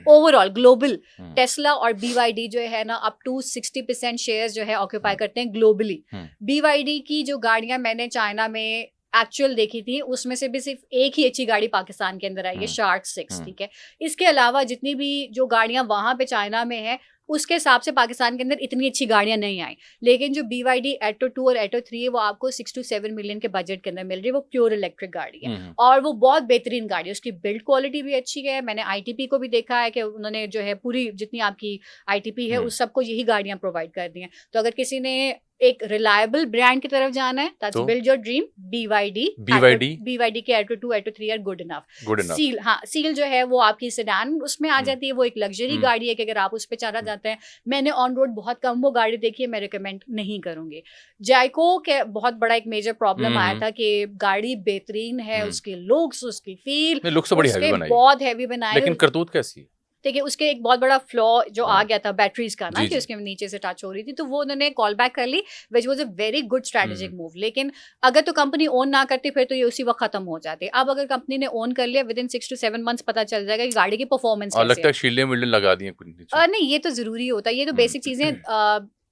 [SPEAKER 2] ओवरऑल ग्लोबल टेस्ला और BYD जो है ना अप टू 60% शेयर्स जो है ऑक्यूपाई करते हैं ग्लोबली। BYD की जो गाड़ियां मैंने चाइना में एक्चुअल देखी थी, उसमें से भी सिर्फ एक ही अच्छी गाड़ी पाकिस्तान के अंदर आई है, शार्क 6, ठीक है। इसके अलावा जितनी भी जो गाड़ियां वहां पे चाइना में है, उसके हिसाब से पाकिस्तान के अंदर इतनी अच्छी गाड़ियां नहीं आई। लेकिन जो BYD Atto 2 और Atto 3 है वो आपको 6 to 7 मिलियन के बजट के अंदर मिल रही है। वो प्योर इलेक्ट्रिक गाड़ी है और वो बहुत बेहतरीन गाड़ी है, उसकी बिल्ड क्वालिटी भी अच्छी है। मैंने ITP को भी देखा है कि उन्होंने जो है पूरी जितनी आपकी ITP है उस सबको यही गाड़ियां प्रोवाइड कर दी हैं। तो अगर किसी ने एक रिलायबल ब्रांड की तरफ जाना है, that's build your dream, BYD के Atto 2 Atto 3 are good enough. Seal, हाँ, सील जो है वो आपकी सेडान उसमें आ जाती है, वो एक लग्जरी गाड़ी है कि अगर आप उस पर चलना चाहते हैं। मैंने ऑन रोड बहुत कम वो गाड़ी देखी है, मैं रिकमेंड नहीं करूंगी। जायको के बहुत बड़ा एक मेजर प्रॉब्लम आया था कि गाड़ी बेहतरीन है, उसके लुक्स, उसकी फील,
[SPEAKER 1] लुक्स बड़ी हैवी बनाई,
[SPEAKER 2] बहुत हैवी बनाई,
[SPEAKER 1] लेकिन करतूत कैसी है?
[SPEAKER 2] देखिए उसके एक बहुत बड़ा फ्लॉ जो आ गया था बैटरीज का ना, कि उसके नीचे से टच हो रही थी, तो वो उन्होंने कॉल बैक कर ली, which was a very good strategic move. लेकिन अगर तो कंपनी ओन ना करती फिर तो ये उसी वक्त खत्म हो जाती। अब अगर कंपनी ने ओन कर लिया, विद इन 6 to 7 मंथ्स पता चल जाएगा कि गाड़ी की परफॉर्मेंस कैसी है।
[SPEAKER 1] लगता है शील्डें विल्डें लगा दी हैं कुछ नीचे।
[SPEAKER 2] नहीं, ये तो जरूरी होता है, ये तो बेसिक चीजें।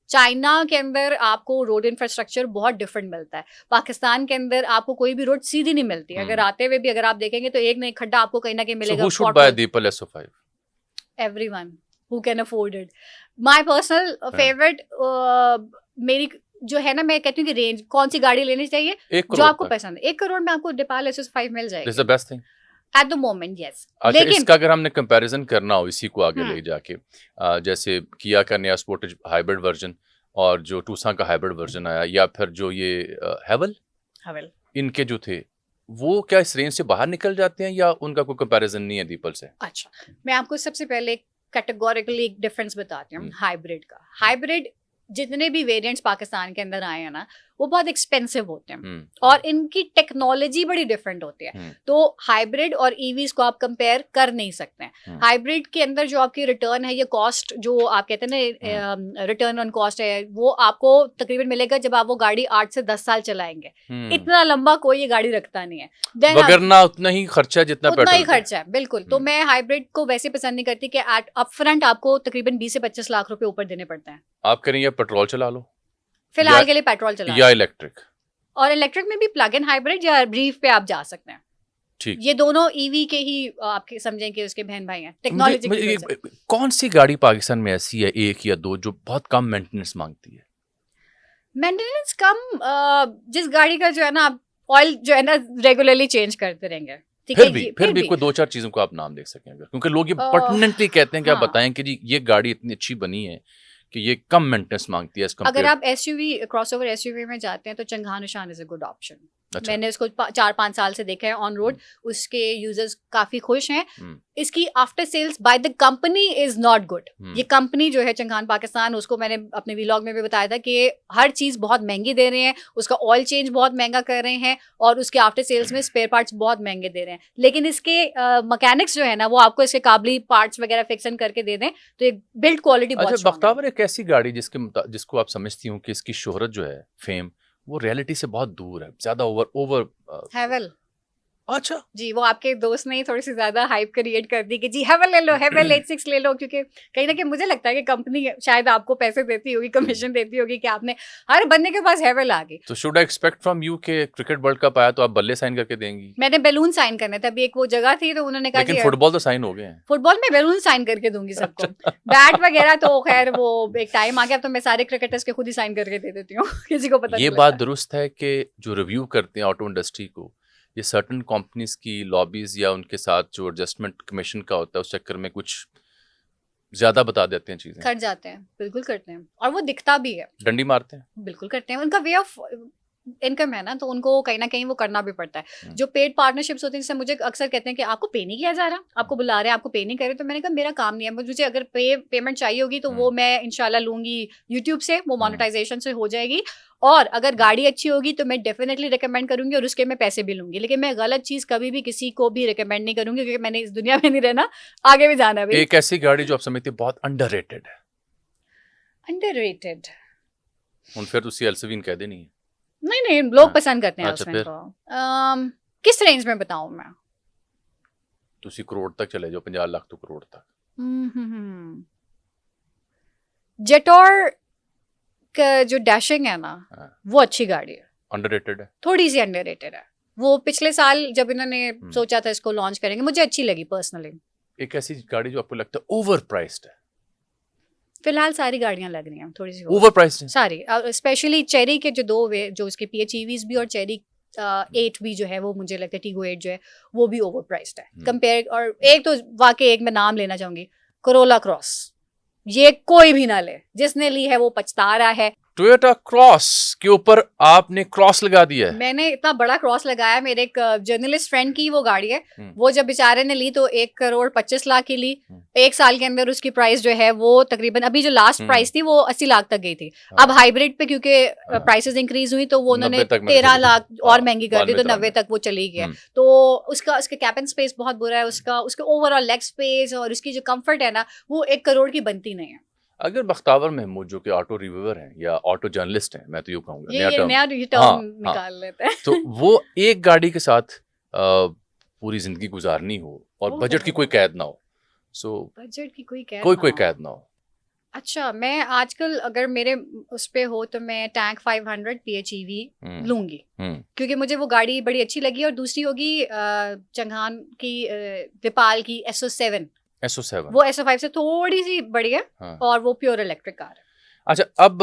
[SPEAKER 2] चाइना के अंदर आपको रोड इंफ्रास्ट्रक्चर बहुत डिफरेंट मिलता है, पाकिस्तान के अंदर आपको कोई भी रोड सीधी नहीं मिलती। अगर आते हुए भी अगर आप देखेंगे तो एक ना एक खड्डा आपको कहीं ना कहीं मिलेगा।
[SPEAKER 1] So who should buy Deepal SO5?
[SPEAKER 2] Everyone who can afford it. My personal favorite, मेरी जो है ना, मैं कहती हूँ कि रेंज कौन सी गाड़ी लेनी चाहिए जो आपको पसंद है। 1 करोड़ में आपको Deepal SO5 मिल जाएगी।
[SPEAKER 1] This is the best thing
[SPEAKER 2] at the moment, yes.
[SPEAKER 1] अच्छा, इसका अगर हमने कंपैरिजन करना हो इसी को आगे ले जाके, जैसे किया का नया स्पोर्टेज हाइब्रिड वर्जन और जो टूसान का हाइब्रिड वर्जन आया, या फिर जो ये हेवल, इनके जो थे वो क्या इस रेंज से बाहर निकल जाते हैं या उनका कोई कंपैरिजन नहीं है दीपल से? अच्छा,
[SPEAKER 2] मैं आपको सबसे पहले कैटेगोरिकली एक डिफरेंस बताती हूँ हाइब्रिड का। हाइब्रिड जितने भी वेरिएंट्स पाकिस्तान के अंदर आए हैं ना, वो बहुत एक्सपेंसिव होते हैं और इनकी टेक्नोलॉजी बड़ी डिफरेंट होती है। तो हाइब्रिड और ईवीज को आप कंपेयर कर नहीं सकते हैं। हाइब्रिड के अंदर जो आपकी रिटर्न है, ये कॉस्ट जो आप कहते हैं ना, रिटर्न ऑन कॉस्ट है, वो आपको तकरीबन मिलेगा जब आप वो गाड़ी 8 से 10 साल चलाएंगे। इतना लंबा कोई ये गाड़ी रखता नहीं है,
[SPEAKER 1] वगरना उतना ही खर्चा जितना
[SPEAKER 2] उतना ही खर्चा है, बिल्कुल। तो मैं हाइब्रिड को वैसे पसंद नहीं करती कि अप फ्रंट आपको तकरीबन 20 से 25 लाख रुपए ऊपर देने पड़ते हैं।
[SPEAKER 1] आप करेंगे पेट्रोल चला लो,
[SPEAKER 2] फिलहाल के लिए पेट्रोल चला
[SPEAKER 1] या इलेक्ट्रिक,
[SPEAKER 2] और इलेक्ट्रिक में भी प्लग इन हाइब्रिड या ब्रीफ पे आप जा सकते हैं। ठीक, ये दोनों ईवी के ही आपके समझें कि उसके बहन भाई हैं टेक्नोलॉजी।
[SPEAKER 1] कौन सी गाड़ी पाकिस्तान में ऐसी है, 1 या 2, जो बहुत कम मेंटेनेंस मांगती है?
[SPEAKER 2] मेंटेनेंस कम, जिस गाड़ी का जो है ना, आप ऑयल जो है ना रेगुलरली चेंज करते रहेंगे।
[SPEAKER 1] फिर भी कोई 2-4 चीजों को आप नाम देख सकें अगर, क्योंकि लोग ये पर्टिनेंटली कहते हैं कि आप बताएं कि जी ये गाड़ी इतनी अच्छी बनी है कि ये कम मेंटेनेंस मांगती है।
[SPEAKER 2] अगर आप SUV क्रॉसओवर SUV में जाते हैं तो चंगान निशान इज अ गुड ऑप्शन।
[SPEAKER 1] अच्छा।
[SPEAKER 2] मैंने उसको 4-5 साल से देखा है ऑन रोड, उसके यूजर्स काफी खुश हैं। इसकी after sales by the company is not good. ये कंपनी जो है चंगान पाकिस्तान, उसको मैंने अपने व्लॉग में भी बताया था कि हर चीज बहुत महंगी दे रहे हैं, उसका ऑयल चेंज बहुत महंगा कर रहे हैं और उसके आफ्टर सेल्स में स्पेयर पार्ट्स बहुत महंगे दे रहे हैं। लेकिन इसके मैकेनिक्स जो है ना, वो आपको इसके काबली पार्ट्स वगैरह फिक्सन करके दे दें तो एक बिल्ड क्वालिटी बहुत
[SPEAKER 1] अच्छा
[SPEAKER 2] स्ट्रांग है।
[SPEAKER 1] बख्तावर, एक ऐसी गाड़ी जिसको आप समझती हूँ कि इसकी शोहरत जो है, फेम, वो रियलिटी से बहुत दूर है, ज्यादा ओवर
[SPEAKER 2] हैवल।
[SPEAKER 1] अच्छा।
[SPEAKER 2] जी, वो आपके दोस्त ने थोड़ी सी ज्यादा हाइप क्रिएट कर दी कि जी हैवल ले लो, हैवल 86 ले लो, क्योंकि कहीं ना कहीं मुझे लगता है कि कंपनी शायद आपको पैसे देती होगी, कमीशन देती होगी कि आपने हर बंदे के पास हैवल आ गई।
[SPEAKER 1] तो should I expect from you के क्रिकेट वर्ल्ड कप आया तो आप बल्ले साइन करके देंगी?
[SPEAKER 2] मैंने बैलून साइन करने थे, अभी एक वो जगह थी तो उन्होंने कहा
[SPEAKER 1] लेकिन
[SPEAKER 2] जी
[SPEAKER 1] फुटबॉल तो साइन हो गए हैं।
[SPEAKER 2] फुटबॉल में बैलून साइन करके दूंगी सबको। बैट वगैरह तो खैर वो एक टाइम आ गया, तो मैं सारे क्रिकेटर्स के खुद ही साइन करके दे देती हूँ किसी को पता
[SPEAKER 1] ये
[SPEAKER 2] नहीं
[SPEAKER 1] बात
[SPEAKER 2] लगता।
[SPEAKER 1] दुरुस्त है कि जो रिव्यू करते हैं ऑटो इंडस्ट्री को, ये सर्टन कंपनीज की लॉबीज या उनके साथ जो एडजस्टमेंट कमीशन का होता है उस चक्कर में कुछ ज्यादा बता देते हैं चीजें,
[SPEAKER 2] कर जाते हैं, बिल्कुल करते हैं, और वो दिखता भी है,
[SPEAKER 1] डंडी मारते हैं।
[SPEAKER 2] बिल्कुल करते हैं। उनका वे ऑफ इनकम है ना, तो उनको कहीं ना कहीं वो करना भी पड़ता है। जो पेड पार्टनरशिप्स होती हैं, जैसे मुझे अक्सर कहते हैं कि आपको पे नहीं किया जा रहा, आपको बुला रहे हैं, आपको पे नहीं कर रहे, तो मैंने कहा मेरा काम नहीं है, मुझे अगर पेमेंट चाहिए होगी तो वो मैं इंशाल्लाह लूंगी यूट्यूब से, वो मोनेटाइजेशन से हो जाएगी। और अगर गाड़ी अच्छी होगी तो मैं डेफिनेटली रिकमेंड करूंगी और उसके मैं पैसे भी लूंगी, लेकिन मैं गलत चीज कभी भी किसी को भी रिकमेंड नहीं करूंगी, क्योंकि मैंने इस दुनिया में नहीं रहना, आगे भी जाना है भाई।
[SPEAKER 1] एक ऐसी गाड़ी जो आप समझते हैं बहुत अंडररेटेड है,
[SPEAKER 2] अंडररेटेड,
[SPEAKER 1] फिर तो एल्सविन कह देनी है।
[SPEAKER 2] नहीं लोग
[SPEAKER 1] हाँ,
[SPEAKER 2] पसंद करते हैं
[SPEAKER 1] अच्छा,
[SPEAKER 2] उसमें को। किस रेंज में बताऊं मैं?
[SPEAKER 1] तुसी करोड़ तक चले जाओ, 50 लाख तो करोड़ तक।
[SPEAKER 2] जेटोर का जो डैशिंग है ना,
[SPEAKER 1] हाँ।
[SPEAKER 2] वो अच्छी गाड़ी है,
[SPEAKER 1] अंडररेटेड है।
[SPEAKER 2] थोड़ी सी अंडररेटेड है। वो पिछले साल जब इन्होंने सोचा था इसको लॉन्च करेंगे, मुझे अच्छी लगी पर्सनली।
[SPEAKER 1] एक ऐसी गाड़ी जो आपको लगता है ओवर प्राइस्ड है?
[SPEAKER 2] फिलहाल सारी गाड़ियां लग रही हैं थोड़ी सी
[SPEAKER 1] ओवर प्राइस्ड है
[SPEAKER 2] सारी, स्पेशली चेरी के जो दो वे, जो उसके PHEVs भी और चेरी 8 भी जो है, वो मुझे लगता है टीगो 8 जो है वो भी ओवर प्राइस्ड है कंपेयर। और एक तो वाकई एक मैं नाम लेना चाहूंगी, कोरोला क्रॉस, ये कोई भी ना ले, जिसने ली है वो पछता रहा है।
[SPEAKER 1] टोयोटा क्रॉस के ऊपर आपने क्रॉस लगा दिया है।
[SPEAKER 2] मैंने इतना बड़ा क्रॉस लगाया, मेरे एक जर्नलिस्ट फ्रेंड की वो गाड़ी है, वो जब बेचारे ने ली तो 1,25,00,000 की ली। एक साल के अंदर उसकी प्राइस जो है वो तकरीबन, अभी जो लास्ट प्राइस थी वो 80 लाख तक गई थी। अब हाइब्रिड पे क्योंकि प्राइसेस इंक्रीज हुई तो वो उन्होंने 13 लाख और महंगी कर दी, तो 90 तक वो चली गया। तो उसका कैबिन स्पेस बहुत बुरा है, उसके ओवरऑल लेग स्पेस और उसकी जो कंफर्ट है ना, वो 1 करोड़ की बनती नहीं है।
[SPEAKER 1] अगर बख्तावर महमूद जो कि ऑटो रिव्यूअर हैं या ऑटो जर्नलिस्ट हैं, मैं तो यूँ कहूँगा,
[SPEAKER 2] ये नया टर्म निकाल लेते हैं
[SPEAKER 1] तो वो एक गाड़ी के साथ पूरी जिंदगी गुजारनी हो और बजट की कोई कैद ना हो, सो
[SPEAKER 2] बजट की कोई
[SPEAKER 1] कैद ना हो।
[SPEAKER 2] अच्छा, मैं आजकल अगर मेरे उस पे हो तो मैं टैंक 500 PHEV लूंगी, क्योंकि मुझे वो गाड़ी बड़ी अच्छी लगी। और दूसरी होगी चंगान की दीपाल की SO7। वो SO5 से थोड़ी सी बड़ी है। हाँ। और वो प्योर इलेक्ट्रिक कार है।
[SPEAKER 1] अच्छा, अब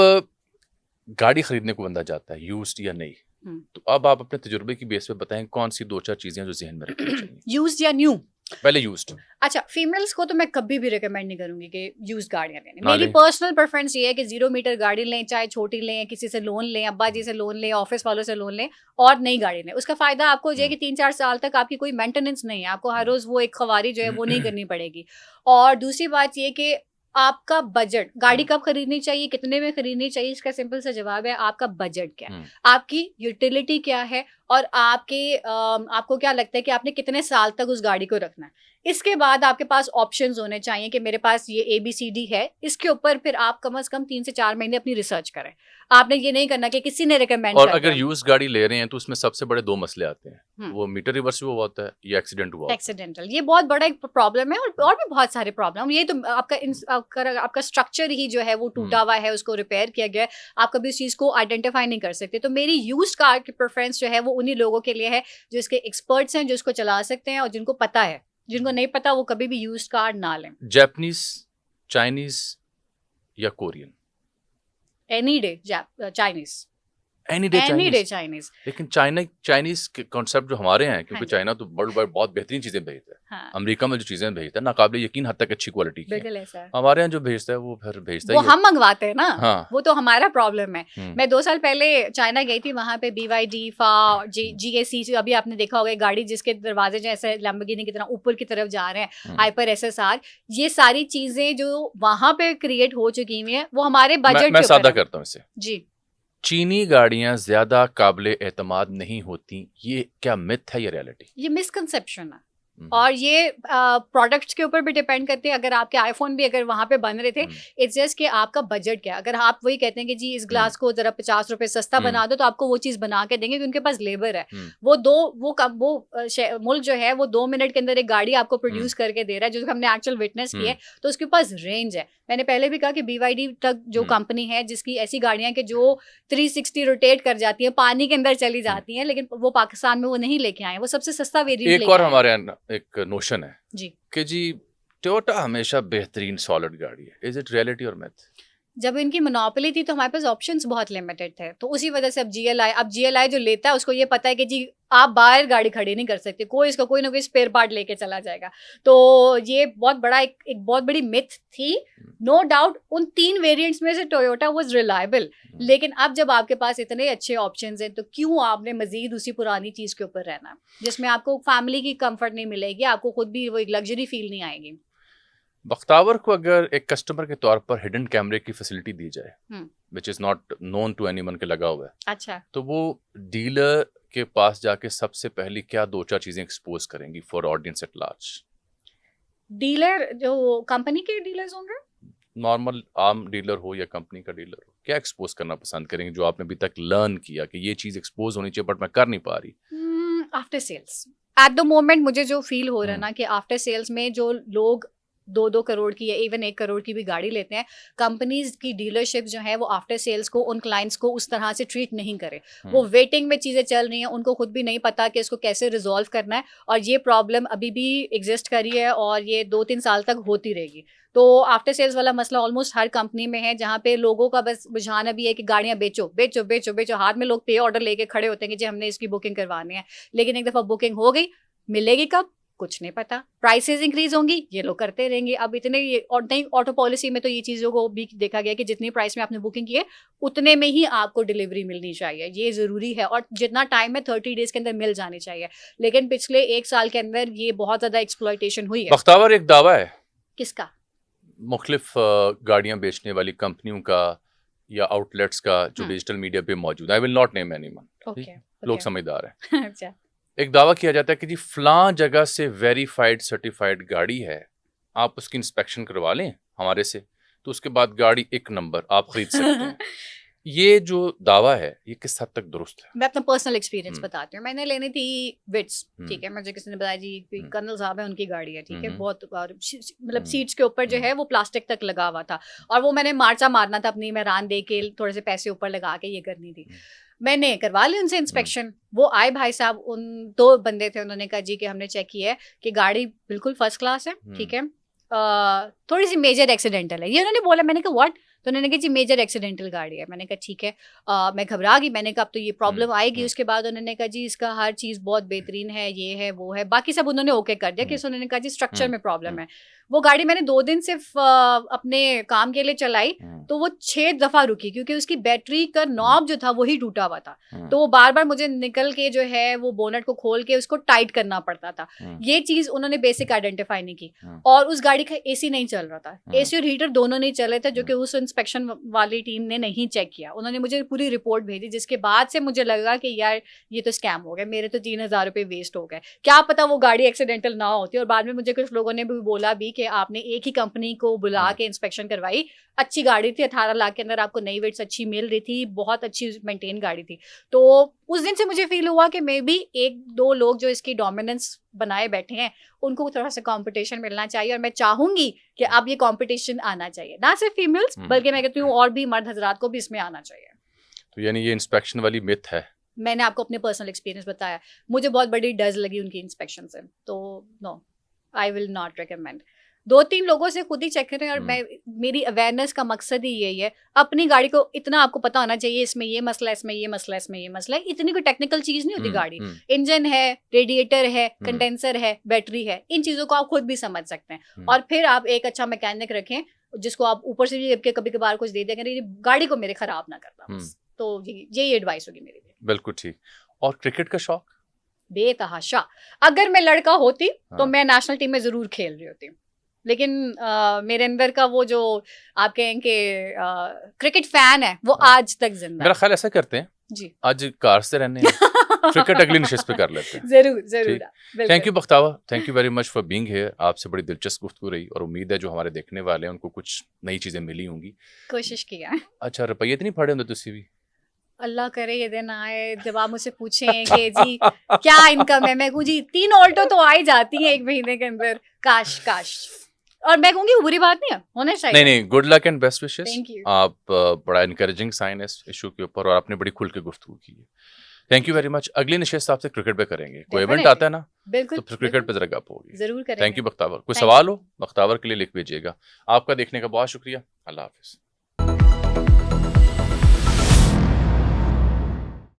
[SPEAKER 1] गाड़ी खरीदने को बंदा जाता है यूज्ड या नहीं, तो अब आप अपने तजुर्बे की बेस पे बताएं कौन सी 2-4 चीजें जो जहन में रखनी चाहिए।
[SPEAKER 2] यूज्ड या न्यू?
[SPEAKER 1] पहले यूज्ड।
[SPEAKER 2] अच्छा, फीमेल्स को तो मैं कभी भी रिकमेंड नहीं करूंगी कि यूज्ड गाड़ियां लेने। मेरी पर्सनल प्रेफरेंस ये है कि 0 मीटर गाड़ी लें, चाहे छोटी लें, किसी से लोन लें, अब्बा जी से लोन लें, ऑफिस वालों से लोन लें, और नई गाड़ी लें। उसका फायदा आपको ये कि 3-4 साल तक आपकी कोई मेंटेनेंस नहीं है, आपको हर रोज वो एक खवारी जो है वो नहीं करनी पड़ेगी। और दूसरी बात ये कि आपका बजट, गाड़ी कब खरीदनी चाहिए, कितने में खरीदनी चाहिए, इसका सिंपल सा जवाब है आपका बजट क्या है, आपकी यूटिलिटी क्या है, और आपको क्या लगता है कि आपने कितने साल तक उस गाड़ी को रखना है। इसके बाद आपके पास ऑप्शंस होने चाहिए कि मेरे पास ये ABCD है, इसके ऊपर फिर आप कम से कम 3 से 4 महीने अपनी रिसर्च करें। आपने ये नहीं करना कि किसी ने रिकमेंड
[SPEAKER 1] और अगर यूज गाड़ी ले रहे हैं तो उसमें सबसे बड़े 2 मसले आते हैं, वो मीटर रिवर्स हुआ होता है या एक्सीडेंट हुआ।
[SPEAKER 2] एक्सीडेंटल, ये बहुत बड़ा एक प्रॉब्लम है, और भी बहुत सारे प्रॉब्लम। ये तो आपका स्ट्रक्चर ही जो है वो टूटा हुआ है, उसको रिपेयर किया गया है, आप कभी उस चीज को आइडेंटिफाई नहीं कर सकते। तो मेरी यूज्ड कार की प्रेफरेंस जो है वो उन्हीं लोगों के लिए है जो इसके एक्सपर्ट्स हैं, जो इसको चला सकते हैं, और जिनको पता है। जिनको नहीं पता वो कभी भी यूज्ड कार ना लें।
[SPEAKER 1] जापानीज, चाइनीज या Korean?
[SPEAKER 2] Any day Chinese.
[SPEAKER 1] Any day
[SPEAKER 2] any day
[SPEAKER 1] Chinese.
[SPEAKER 2] Chinese.
[SPEAKER 1] लेकिन चाइनीज के कॉन्सेप्ट जो हमारे हैं, क्योंकि
[SPEAKER 2] हाँ जी।
[SPEAKER 1] चाइना तो बहुत बेहतरीन चीजें भेजता है।
[SPEAKER 2] हाँ
[SPEAKER 1] अमेरिका में जो चीजें भेजता है नाकाबिले यकीन हद तक अच्छी क्वालिटी की है।
[SPEAKER 2] बिल्कुल ऐसा है।
[SPEAKER 1] हमारे यहाँ जो भेजता है वो फिर भेजता
[SPEAKER 2] वो
[SPEAKER 1] ही है।
[SPEAKER 2] हम मंगवाते हैं ना,
[SPEAKER 1] हाँ।
[SPEAKER 2] वो तो हमारा प्रॉब्लम है।
[SPEAKER 1] हम्म,
[SPEAKER 2] मैं 2 साल पहले चाइना गई थी, वहां पे BYD फा GAC, अभी आपने देखा होगा एक गाड़ी जिसके दरवाजे जो ऐसे लैम्बोर्गिनी की तरह ऊपर की तरफ जा रहे हैं, हाइपर SSR, ये सारी चीजें जो वहां पे क्रिएट हो चुकी हुई हैं वो हमारे बजट
[SPEAKER 1] मैं
[SPEAKER 2] के
[SPEAKER 1] सादा
[SPEAKER 2] ऊपर है।
[SPEAKER 1] करता हूँ इसे।
[SPEAKER 2] जी।
[SPEAKER 1] चीनी गाड़ियां ज्यादा काबिले एतमाद नहीं होती, ये क्या मिथ है या रियलिटी?
[SPEAKER 2] ये मिसकंसेप्शन है और ये प्रोडक्ट्स के ऊपर भी डिपेंड करते हैं। अगर आपके आईफोन भी अगर वहां पे बन रहे थे, इट्स जस्ट कि आपका बजट क्या है। अगर आप वही कहते हैं कि जी इस ग्लास को जरा 50 रुपए सस्ता बना दो, तो आपको वो चीज बना के देंगे, क्योंकि उनके पास लेबर है। मुल्क जो है वो 2 मिनट के अंदर एक गाड़ी आपको प्रोड्यूस करके दे रहा है, जो हमने एक्चुअल विटनेस की है। तो उसके पास रेंज है। मैंने पहले भी कहा कि BYD तक जो कंपनी है जिसकी ऐसी गाड़ियां कि जो 360 रोटेट कर जाती है, पानी के अंदर चली जाती हैं, लेकिन वो पाकिस्तान में वो नहीं लेके आए, वो सबसे सस्ता वेरिएंट
[SPEAKER 1] एक और हमारे यहाँ एक नोशन है
[SPEAKER 2] जी
[SPEAKER 1] कि जी टोयोटा हमेशा बेहतरीन सॉलिड गाड़ी है। इज इट रियलिटी और मिथ?
[SPEAKER 2] जब इनकी मोनोपोली थी तो हमारे पास ऑप्शंस बहुत लिमिटेड थे, तो उसी वजह से अब GLI जो लेता है उसको ये पता है कि जी आप बाहर गाड़ी खड़ी नहीं कर सकते, इसका कोई ना कोई स्पेयर पार्ट लेके चला जाएगा। तो ये बहुत बड़ा एक बहुत बड़ी मिथ थी। नो डाउट उन 3 वेरिएंट्स में से टोयोटा वाज रिलायबल, लेकिन अब जब आपके पास इतने अच्छे ऑप्शंस हैं तो क्यों आपने मजीद उसी पुरानी चीज के ऊपर रहना, जिसमें आपको फैमिली की कंफर्ट नहीं मिलेगी, आपको खुद भी वो एक लग्जरी फील नहीं आएगी।
[SPEAKER 1] बख्तावर को अगर एक कस्टमर के तौर पर हिडन कैमरे की फैसिलिटी दी जाए which is not known to anyone के लगा हुआ है,
[SPEAKER 2] अच्छा,
[SPEAKER 1] तो वो डीलर के पास जाके सबसे पहली क्या 2-4 चीजें एक्सपोज करेंगी for audience at large?
[SPEAKER 2] Dealer जो कंपनी के डीलर्स होंगे,
[SPEAKER 1] नॉर्मल आम डीलर हो या कंपनी का डीलर हो, क्या एक्सपोज करना पसंद करेंगे जो आपने अभी तक लर्न किया कि ये चीज एक्सपोज होनी चाहिए बट मैं कर नहीं पा रही?
[SPEAKER 2] After sales at the moment मुझे जो फील हो रहा है ना कि आफ्टर सेल्स में जो लोग 2-2 करोड़ की या इवन 1 करोड़ की भी गाड़ी लेते हैं, कंपनीज की डीलरशिप जो है वो आफ्टर सेल्स को उन क्लाइंट्स को उस तरह से ट्रीट नहीं करे। वो वेटिंग में चीज़ें चल रही हैं, उनको खुद भी नहीं पता कि इसको कैसे रिजॉल्व करना है, और ये प्रॉब्लम अभी भी एग्जिस्ट कर रही है और ये 2-3 साल तक होती रहेगी। तो आफ्टर सेल्स वाला मसला ऑलमोस्ट हर कंपनी में है, जहाँ पे लोगों का बस रुझान अभी है कि गाड़ियाँ बेचो बेचो बेचो बेचो। हाथ में लोग पे ऑर्डर लेके खड़े होते हैं कि जी हमने इसकी बुकिंग करवानी है, लेकिन एक दफ़ा बुकिंग हो गई, मिलेगी कब कुछ नहीं पता। प्राइसेस इंक्रीज होंगी, ये लोग करते रहेंगे। अब इतने और नई ऑटो पॉलिसी में तो ये चीज़ों को भी देखा गया कि जितनी प्राइस में आपने बुकिंग की है उतने में ही आपको डिलीवरी मिलनी चाहिए, ये ज़रूरी है, और जितना टाइम है 30 डेज के अंदर मिल जानी चाहिए। लेकिन पिछले 1 साल के अंदर ये बहुत ज़्यादा एक्सप्लॉयटेशन हुई है।
[SPEAKER 1] बख्तावर एक दावा है
[SPEAKER 2] किसका?
[SPEAKER 1] मुख्तलिफ गाड़ियां बेचने वाली कंपनियों का या आउटलेट्स का जो डिजिटल मीडिया पे मौजूद है, आई विल नॉट नेम एनीवन, लोग समझदार हैं।
[SPEAKER 2] अच्छा,
[SPEAKER 1] एक दावा किया जाता है कि जी फलां जगह से वेरीफाइड सर्टिफाइड गाड़ी है, आप उसकी इंस्पेक्शन करवा लें हमारे से, तो उसके बाद गाड़ी 1 नंबर आप खरीद सकते हैं। ये जो दावा है ये किस हद तक दुरुस्त है?
[SPEAKER 2] मैं अपना पर्सनल एक्सपीरियंस बताती हूँ। मैंने लेनी थी विट्स, ठीक है, मुझे किसी ने बताया जी कर्नल साहब है उनकी गाड़ी है, ठीक है, बहुत मतलब सीट्स के ऊपर जो है वो प्लास्टिक तक लगा हुआ था, और वो मैंने मार्चा मारना था अपनी मेहरान दे के, थोड़े से पैसे ऊपर लगा के ये करनी थी। मैंने करवा ली उनसे इंस्पेक्शन। वो आए भाई साहब, उन 2 बंदे थे, उन्होंने कहा जी कि हमने चेक किया है कि गाड़ी बिल्कुल फर्स्ट क्लास है, ठीक है, थोड़ी सी मेजर एक्सीडेंटल है, ये उन्होंने बोला। मैंने कहा व्हाट? तो उन्होंने कहा जी मेजर एक्सीडेंटल गाड़ी है। मैंने कहा ठीक है। मैं घबरा गई, मैंने कहा अब तो ये प्रॉब्लम आएगी। उसके बाद उन्होंने कहा जी इसका हर चीज़ बहुत बेहतरीन है, ये है वो है, बाकी सब उन्होंने ओके कर दिया। कि उन्होंने कहा जी स्ट्रक्चर में प्रॉब्लम है। वो गाड़ी मैंने 2 दिन सिर्फ अपने काम के लिए चलाई, तो वो 6 दफ़ा रुकी, क्योंकि उसकी बैटरी का नॉब जो था वही टूटा हुआ था। तो वो बार बार मुझे निकल के जो है वो बोनट को खोल के उसको टाइट करना पड़ता था। ये चीज़ उन्होंने बेसिक आइडेंटिफाई नहीं की। और उस गाड़ी का AC नहीं चल रहा था, AC और हीटर दोनों नहीं चल रहे थे, जो कि उस इंस्पेक्शन वाली टीम ने नहीं चेक किया। उन्होंने मुझे पूरी रिपोर्ट भेजी, जिसके बाद से मुझे लगा कि यार ये तो स्कैम हो गया, मेरे तो 3,000 रुपये वेस्ट हो गए। क्या पता वो गाड़ी एक्सीडेंटल ना होती। और बाद में मुझे कुछ लोगों ने भी बोला भी कि आपने एक ही कंपनी को बुला के इंस्पेक्शन करवाई, अच्छी गाड़ी थी, 18 लाख के अंदर आपको नई वेट्स अच्छी मिल रही थी, बहुत अच्छी मेंटेन गाड़ी थी। तो उस दिन से मुझे फील हुआ कि मे बी 1-2 लोग जो इसकी डोमिनेंस बनाए बैठे हैं उनको थोड़ा सा कंपटीशन मिलना चाहिए, और मैं चाहूंगी कि अब ये कंपटीशन आना चाहिए, ना सिर्फ फीमेल्स बल्कि मैं कहती हूँ और भी मर्द हजरात को भी इसमें आना चाहिए।
[SPEAKER 1] तो यानी ये इंस्पेक्शन वाली मिथ है।
[SPEAKER 2] मैंने आपको अपने पर्सनल एक्सपीरियंस बताया, मुझे बहुत बड़ी डर लगी उनकी इंस्पेक्शन से, तो no, I will not recommend. 2-3 लोगों से खुद ही चेक करें। और मैं मेरी अवेयरनेस का मकसद ही यही है, अपनी गाड़ी को इतना आपको पता होना चाहिए, इसमें ये मसला है, इसमें ये मसला है, इसमें ये मसला है। इतनी कोई टेक्निकल चीज नहीं होती गाड़ी। इंजन है, रेडिएटर है, कंडेंसर है, बैटरी है, इन चीजों को आप खुद भी समझ सकते हैं। और फिर आप एक अच्छा मैकेनिक रखें जिसको आप ऊपर से भी कभी कभार कुछ दे देंगे, गाड़ी को मेरे खराब ना करना। तो यही एडवाइस होगी मेरी।
[SPEAKER 1] बिल्कुल ठीक। और क्रिकेट का शौक?
[SPEAKER 2] बेतहाशा। अगर मैं लड़का होती तो मैं नेशनल टीम में जरूर खेल रही होती, लेकिन मेरे अंदर का वो जो आप कहें कि क्रिकेट फैन है वो आज तक जिंदा है।
[SPEAKER 1] मेरा ख्याल ऐसा करते हैं
[SPEAKER 2] जी,
[SPEAKER 1] आज कार से रहने क्रिकेट अगली नशिस्त पे कर लेते हैं।
[SPEAKER 2] जरूर जरूर।
[SPEAKER 1] Thank you Bakhtawar, thank you very much for being here. आपसे बड़ी दिलचस्प गुफ्तगू रही और उम्मीद है जो हमारे देखने वाले हैं उनको कुछ नई चीजें मिली होंगी।
[SPEAKER 2] कोशिश किया।
[SPEAKER 1] अच्छा, रुपये तो नहीं फड़े होंगे तुसी भी?
[SPEAKER 2] अल्लाह करे ये दिन आए जब आप मुझसे पूछें कि जी क्या इनकम है, मैं कहूँ जी 3 ऑल्टो तो आ ही जाती है 1 महीने के अंदर। काश काश। और मैं कहूँगी बुरी बात नहीं है, होना चाहिए।
[SPEAKER 1] नहीं, good luck and best wishes.
[SPEAKER 2] Thank you.
[SPEAKER 1] आप बड़ा इनकरेजिंग साइन है इस इशू के ऊपर और आपने बड़ी खुल के गुफ्तगू की है। Thank you very much. अगली नशिस्त आपसे क्रिकेट पे करेंगे। कोई इवेंट आता है ना
[SPEAKER 2] बिल्कुल,
[SPEAKER 1] तो फिर क्रिकेट पे जरा गप होगी।
[SPEAKER 2] जरूर करेंगे।
[SPEAKER 1] Thank you Bakhtawar. कोई सवाल हो बख्तावर के लिए लिख भेजिएगा। आपका देखने का बहुत शुक्रिया। अल्लाह हाफिज।